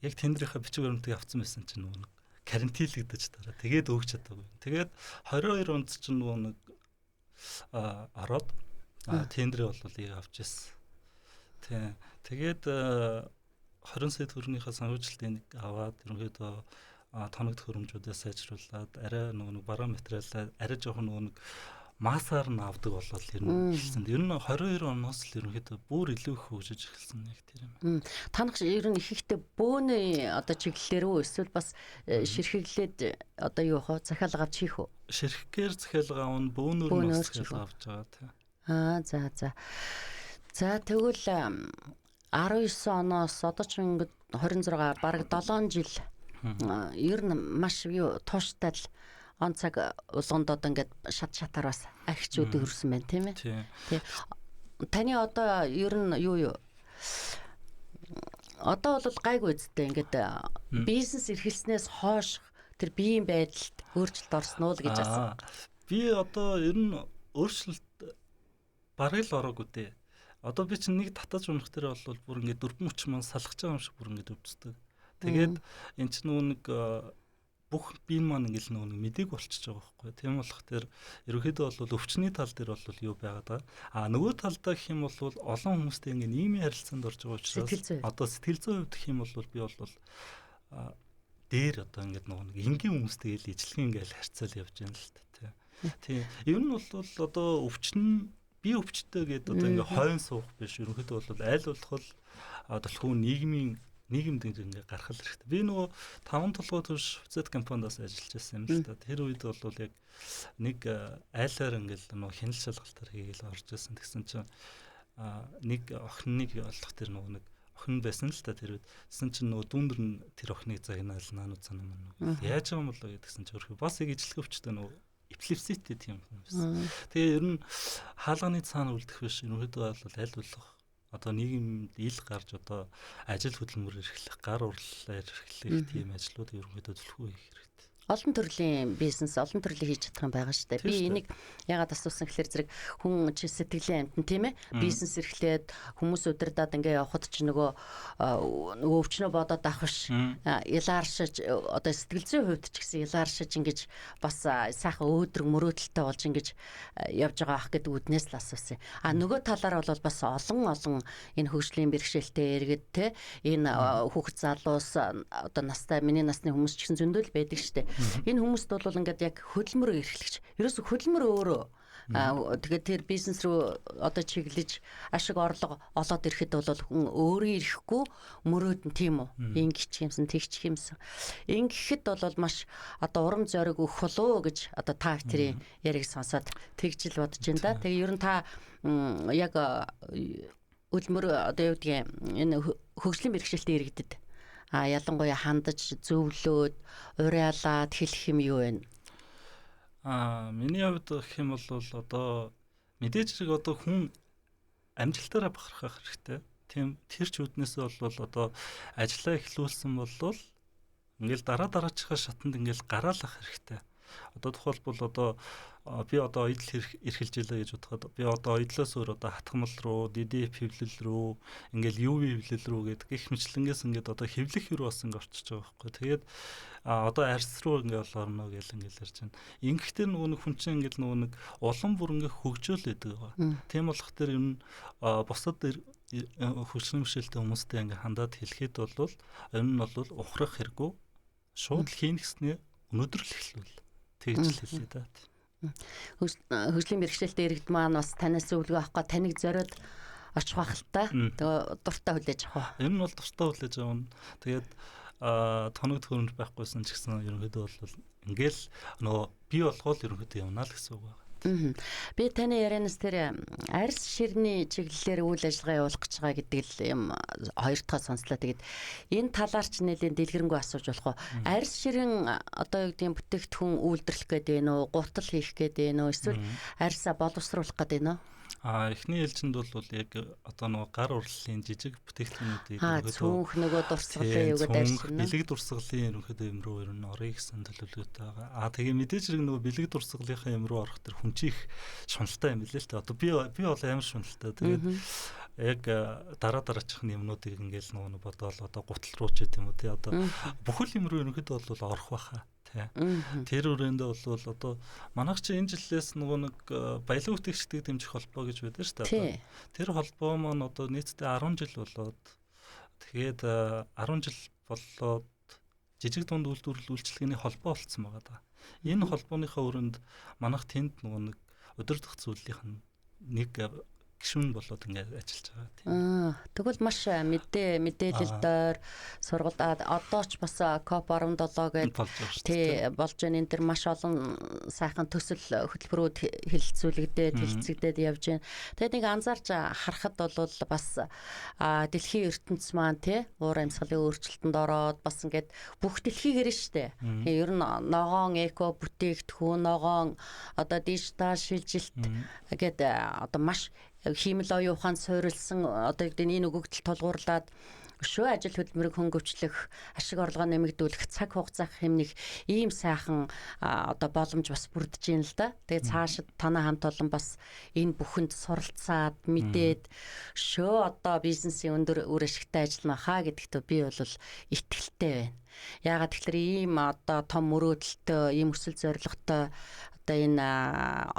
яг тендерийнхаа бичиг баримтыг авсан байсан чинь нөгөө нэг карантинлэгдэж тараа. Тэгээд өгч чадаагүй. Тэгээд 22 онд ч нөгөө нэг ороод тендерээ бол ийг авч ирсэн. Тэгээд 20 сая төгрөгийнхаа санхүүжилтийг аваад ерөнхийдөө тоног төхөөрөмжүүдээ сайжруулад арай нөгөө бараа материалаа арай жоохон нөгөө масаар нь авдаг болол ер нь эхэлсэн. Ер нь 22 оноос л ерөнхийдөө бүр илүү их хөгжиж эхэлсэн нэг тэр юм. Танах ер нь их ихтэй бөөний одоо чиглэлээр үү эсвэл бас ширхэглээд одоо юу хоо захиалга авч хийх үү? Ширхгээр захиалга авна, бөөнөр захиалга авч байгаа тийм. За тэгвэл 19 оноос одоо ч ингээд 26 бараг 7 жил ер нь маш юу тууштай л он цаг улганд одоо ингээд шатаар бас ахичуд өрсөн байна тийм ээ. Тийм. Таны одоо ер нь юу одоо бол гайгүй үсттэй ингээд бизнес эрхэлснээс хойш тэр биеийн байдалд өөрчлөлт орсон уу л гэж асуусан. Би одоо ер нь өөрчлөлт бараг л ороогүй дээ. Одоо би чинь нэг татаж унах дээр бол бүр ингээд 40-30 мянга салгаж байгаа юм шиг бүр ингээд өвддөг. Тэгээд эн чинь нэг бүх биен маань ингээл нэг мэдээг болчихж байгаа байхгүй. Тийм болох тэр ерөнхийдөө бол өвчний тал дээр бол юу байгаад байгаа. Нөгөө талдаа гэх юм бол олон хүмүүстэй ингээ нийгмийн харилцаанд орж байгаа учраас одоо сэтгэл зүйн хувьд гэх юм бол би бол дээр одоо ингээд нэг энгийн хүмүүстэй л ижлэг ингээл харьцаал явж байна л та. Тийм. Ер нь бол одоо өвчин би өвчтэй гэдэг одоо ингээ хойн суух биш. Ерөнхийдөө бол аль болох төлхөө нийгэмд ингээ гарах хэрэгтэй. Би нөгөө 5 толгой төрш Z компаниас ажиллаж байсан юм л та. Тэр үед бол яг нэг айлаар ингээл нөгөө хяналт шалгалтаар хийгээл орж байсан. Тэгсэн чинь нэг охиныг олох тэр нөгөө нэг охин байсан л та тэр үед. Тэгсэн чинь нөгөө дүүндэр нь тэр охиныг загнаал наануу цанаа мань. Яаж байгаа юм болоо гэдгсэн чинь өөрөө бас яг ижлэг өвчтэй нөгөө эпилепситэй тийм хүмүүс. Тэгээ ер нь хаалганы цаана үлдэх биш. Ерөнхийдөө бол аль болох одоо нийгэмд ил гарч одоо ажил хөдөлмөр эрхлэх, гар урлалаар эрхлэх тийм ажлууд ерөнхийдөө төлөвлөгөө хийх хэрэгтэй. Олон төрлийн бизнес, олон төрлийн хийж чадах юм байгаа шүү дээ. Би энийг ягаад асуусан гэхээр зэрэг хүн чи сэтгэлийн амтан тийм ээ. Бизнес эрхлээд хүмүүс удирдаад ингээ явхад ч нөгөө өвчнөө бодоод авах биш. Илааршиж одоо сэтгэл зүйн хувьд ч гэсэн илааршиж ингэж бас сайхан өөдрөг мөрөөдөлтэй болж ингэж явж байгаа ах гэдэг үднээс л асуусан. Нөгөө талаар бол бас олон энэ хөгжлийн бэрхшээлтэй иргэд те энэ хүүхэд залуус одоо настай миний насны хүмүүс ч гэсэн зөндөл байдаг шүү дээ. Энэ хүмүүст бол ингээд яг хөдөлмөр эрхлэгч. Ерөөсө хөдөлмөр өөрөө тэгээд тэр бизнес рүү одоо чиглэж ашиг орлого олоод ирэхэд бол хүн өөрөө ирэхгүй мөрөөдөн тийм үү? Ингэчих юмсан, тэгчих юмсан. Ингэхэд бол маш одоо урам зориг өгөх болоо гэж одоо та тэрийн яриг сонсоод тэгж л бодож байна да. Тэгээ ер нь та яг хөдөлмөр одоо юу гэдгийг энэ хөгжлийн бэрхшээлтэй иргэдэд ялангуяа хандаж зөвлөөд уриалаад хэлэх юм юу вэ? Миний хувьд гэх юм бол одоо мэдээж хэрэг одоо хүн амжилтаараа бахархах хэрэгтэй. Тийм тэр ч үднээсээ бол одоо ажиллаа эхлүүлсэн бол ингээл дараачихаа шатанд ингээл гараалах хэрэгтэй. Одоо тухайлбал одоо би одоо ойдл эрхэлж илээ гэж бодоход би одоо ойдлоос өөр одоо хатгамал руу, DDF хэвлэл рүү, ингээл UV хэвлэл рүү гэдэг гих мэтлэнгээс ингээд одоо хэвлэх рүү бас ингээд орчиж байгаа байхгүй. Тэгээд одоо арьс руу ингээд орно гэл ингээд ярьж байна. Ингэхдээ нөгөө нэг хүн чинь ингээд нөгөө нэг улам бүр ингээд хөгжөөл байдаг байгаа. Тийм болох тэр юм бусад хөгжлийн бэрхшээлтэй хүмүүстэй ингээ хандаад хэлэхэд бол энэ нь бол ухрах хэрэггүй шууд хийн гэснээ өнөөдөр л эхлүүл тэгж л хэлээ да. Хөгжлийн бэрхшээлтэй иргэд маань бас танаас зөвлөгөө авахгүй таныг зориод очих байх л та. Тэгээ дуртай хүлээж авах. Энэ нь бол дуртай хүлээж авна. Тэгээд тоног төхөөрөмж байхгүйсэн ч гэсэн ерөнхийдөө бол ингээл нөгөө би болгоол ерөнхийдөө явна л гэсэн үг байна. Би таны ярианаас тэр арьс ширний чиглэлээр үйл ажиллагаа явуулах гэж байгаа гэдэг л юм хоёр дахь сонслоо. Тэгээд энэ талаар ч нэлээд дэлгэрэнгүй асууж болох уу? Арьс ширэн одоо юу гэдэг нь бүтээгдэхүүн үйлдвэрлэх гэдэг нь үү, гутал хийх гэдэг нь үү, эсвэл арьсаа боловсруулах гэдэг нь үү? Эхний ээлжинд бол яг одоо нөгөө гар урлалын жижиг бүтээгдэхүүнүүдийг цүнх нөгөө дурсгалын юу гэдэг арьс бэлэг дурсгалын ерөнхийдөө юм руу ер нь орё гэсэн төлөвлөгөөтэй байгаа. Тэгээ мэдээж хэрэг нөгөө бэлэг дурсгалынхаа юм руу орох тэр хүнчих шуналтай юм билээ л дээ. Одоо би бол амар шуналтай. Тэгээд яг дараачихны юмнуудыг ингээл нөгөө бодоол одоо гутал руу ч гэдэм үү тий одоо бүхэл юм руу ерөнхийдөө бол орох байхаа. Тэр өрөөндөө бол одоо манайх чи энэ жилээс нөгөө нэг баялаг бүтээгчдийг дэмжих холбоо гэж байдаг шүү дээ. Тэр холбоо маань одоо нийтдээ 10 жил болоод тэгээд 10 жил болоод жижиг дунд үйлчлэгээний холбоо болцсон байгаа да. Энэ холбооныхаа өрөөнд манайх тэнд нөгөө нэг өдөрдох зүйлийнх нь нэг гишүүн болоод ингээд ажиллаж байгаа тийм. Тэгвэл маш мэдээлэл доор сургалт одоо ч бас COP 17 гэдэг болж байна. Энэ төр маш олон сайхан төсөл хөтөлбөрүүд хилцүүлэгдээд явж байна. Тэгээд нэг анзаарч харахад бол бас дэлхийн ертөнц маань тий уур амьсгалын өөрчлөлтөнд ороод бас ингээд бүх дэлхийгээр нь штэ. Ер нь ногоон эко бүтээгдэхүүн, ногоон одоо дижитал шилжилт гэдэг одоо маш хиймэл оюун ухаанд суурилсан одоо энэ өгөгдөл тулгуурлаад өшөө ажил хөдөлмөрийг хөнгөвчлөх, ашиг орлогоо нэмэгдүүлэх, цаг хугацаах хэмнэх ийм сайхан одоо боломж бас бүрдэж байна л да. Тэгээд цаашид танаа хамт олон бас энэ бүхэнд суралцаад мэдээд өшөө одоо бизнесийн өндөр үр ашигтай ажиллана хаа гэдэгт би бол итгэлтэй байна. Яагаад тэгэхээр ийм одоо том мөрөөдөлтөй, ийм өсөл зорилготой одоо энэ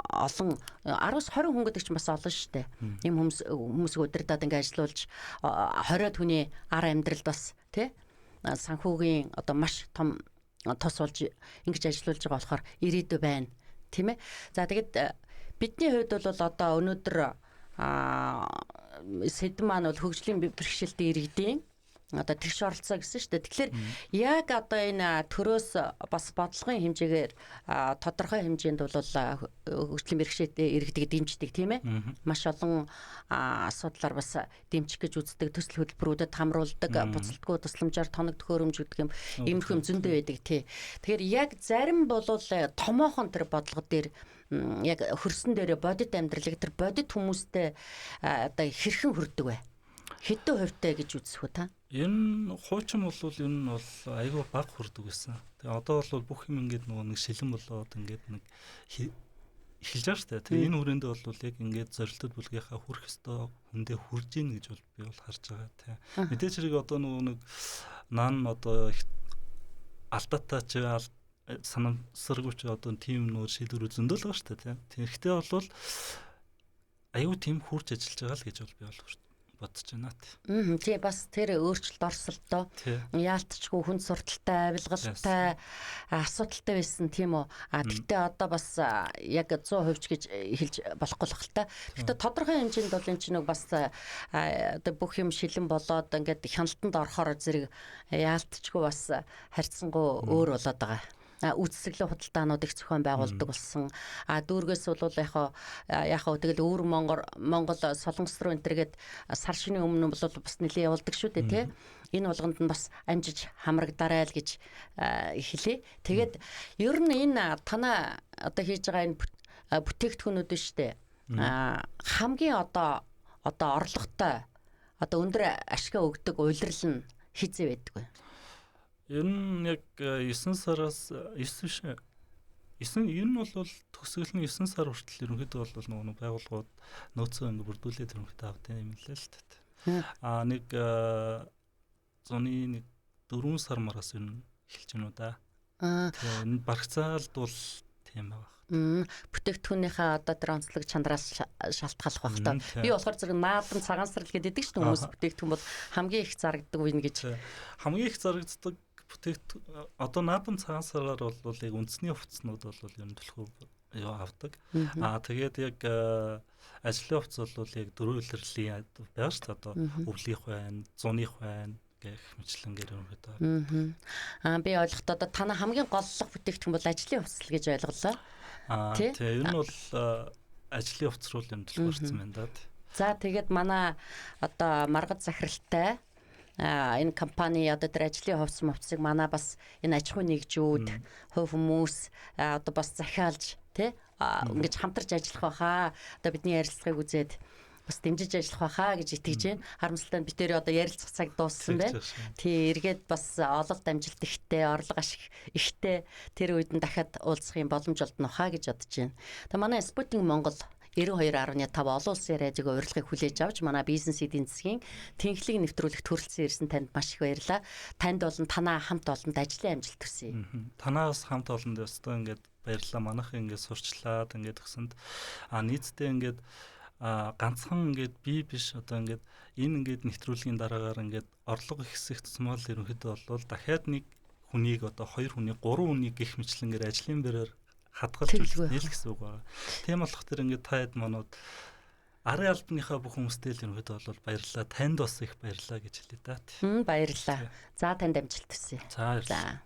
олон 10-20 хүн гэдэг чинь бас олон шүү дээ. Ийм хүмүүсийг удирдаад ингээ ажилуулж 20 хүний ар амьдралд бас тий санхүүгийн одоо маш том тос болж ингэж ажилуулж байгаа болохоор ирээдүй байна. Тийм ээ. За тэгээд бидний хувьд бол одоо өнөөдөр сэдв маань бол хөгжлийн бэрхшээлтэй иргэдийн одоо тэгш оролцоо гэсэн шүү дээ. Тэгэхээр яг одоо энэ төрөөс бас бодлогын хэмжээгээр тодорхой хэмжээнд бол хөгжлийн бэрхшээлтэй иргэдэг дэмждэг тийм ээ. Маш олон асуудлаар бас дэмжих гэж үздэг төсөл хөтөлбөрүүдэд хамруулдаг, буцалтгүй тусламжаар тоног төхөөрөмж гэдэг юм иймэрхүү зөндөө байдаг тий. Тэгэхээр яг зарим бол томоохон тэр бодлого дээр яг хөрсөн дээр бодит амьдралыг тэр бодит хүмүүстэй одоо хэрхэн хүрдэг вэ? Хэдэн хувьтай гэж үзэх үү та? Энэ хуучин бол энэ нь бол айгүй бага хүрдэг гэсэн. Тэгээ одоо бол бүх юм ингээд нөгөө нэг шилэн болоод ингээд нэг эхэлж байгаа шүү дээ. Тэгээ энэ хүрээндээ бол яг ингээд зорилтод бүлгийнхаа хүрх ёстой хүндээ хүрж ийн гэж бол би бол харж байгаа тийм. Мэдээж хэрэг одоо нөгөө нэг наан одоо их алдаатай ч санамсаргүйч одоо тийм нөө шийдвэр зөндөл байгаа шүү дээ тийм. Тэгэхдээ бол айгүй тийм хурж ажиллаж байгаа л гэж бол би бол бодож байна тий. Тий бас тэр өөрчлөлт орсолдоо яалтчгүй хүн сурталтай, авилгалтай, асуудалтай байсан тийм үү. Гэхдээ одоо бас яг 100% гэж хэлж болохгүй л хэл та. Гэхдээ тодорхой хэмжээнд бол энэ чинь бас одоо бүх юм шилэн болоод ингээд хяналтанд орохоор зэрэг яалтчгүй бас харьцангуй өөр болоод байгаа. Үцэглэн худалдаанууд их зохион байгуулдаг болсон. Дүүргээс бол яг тэгэл өөр Монгол Солонгос руу энтергээд сар шинийн өмнө бол бас нэлээд явуулдаг шүү дээ тий. Энэ болгонд нь бас амжиж хамрагдарай л гэж хэлээ. Тэгээд ер нь энэ танаа одоо хийж байгаа энэ бүтээгдэхүүнүүд нь шүү дээ. Хамгийн одоо орлоготой одоо өндөр ашиг өгдөг улирал нь хизээ байдаг вэ? Ер нь яг 9 сараас 9 биш. 9 ер нь бол төгсгөл нь 9 сар хүртэл ерөнхийдөө бол нөгөө байгууллагууд нөөцөө ингэ бүрдүүлээд ерөнхийдөө авдаг юм лээ л дээ. Нэг зуны нэг 4 сар мараас ер нь эхэлж байна уу да. Тэгээ энэ багцаалд бол тийм байгаа. Бүтээгдэхүүнийхээ одоо тэр онцлог чандараас шалтгаалах бах та. Тийм. Би болохоор зэрэг наадам цагаансрал гэдэг шүү дээ хүмүүс бүтээгдэхүүн бол хамгийн их зарагддаг үе гэж. Хамгийн их зарагддаг бүтээгдэхүүн одоо наадам цагаансараар бол яг үндэсний хувцснууд бол ер нь төлхөө авдаг. Тэгээд яг ажлын хувцс бол яг дөрвөн илэрлийн байгаа шүү дээ. Одоо өвлийнх байна, зуных байна гэх мэтлэнгээр юм гэдэг. Би ойлгохдоо одоо танай хамгийн голлох бүтээгдэхүүн бол ажлын хувцс л гэж ойлголоо. Тийм ер нь бол ажлын хувцс руу юм төлөвлөсөн байна да. За тэгээд манай одоо маргад захиралтай энэ компани одоо тэр ажлын хувцсыг манай бас энэ аж ахуй нэгжүүд, хувь хүмүүс одоо бас захиалж тий ингэж хамтарч ажиллах байхаа. Одоо бидний ярилцлагыг үзээд бас дэмжиж ажиллах байхаа гэж итгэж байна. Харамсалтай нь би тэр одоо ярилцах цаг дууссан байна. Тий эргээд бас ололт амжилт ихтэй, орлого ашиг ихтэй тэр үед нь дахиад уулзахын боломж олдно хаа гэж бодож байна. Тэгээ манай Sputnik Монгол 92.5 олон улсын радиог урилгыг хүлээж авч манай бизнес эдийн засгийн тэнхлийг нэвтрүүлэхт хүрэлцэн ирсэн танд маш их баярлалаа. Танд болон танаа хамт олонд ажлын амжилт хүсье. Танаас хамт олонд өстой ингээд баярлалаа. Манайхан ингээд сурчлаад ингээд өгсөнд нийцдээ ингээд ганцхан ингээд би биш одоо ингээд энэ ингээд нэвтрүүлгийн дараагаар ингээд орлого ихсэх тусмал ерөнхийдөө бол дахиад нэг хүнийг одоо 2 хүнийг 3 хүнийг гих мэтлэнгээр ажлын бэрээр хадгалж үлдээх гэсэн үг байна. Тийм болох тэр ингээд таад манууд арын албаныхаа бүх хүмүүстэй л ерөнхийдөө бол баярлалаа. Танд бас их баярлалаа гэж хэлээ да. Баярлалаа. За танд амжилт хүсье. За баярлалаа.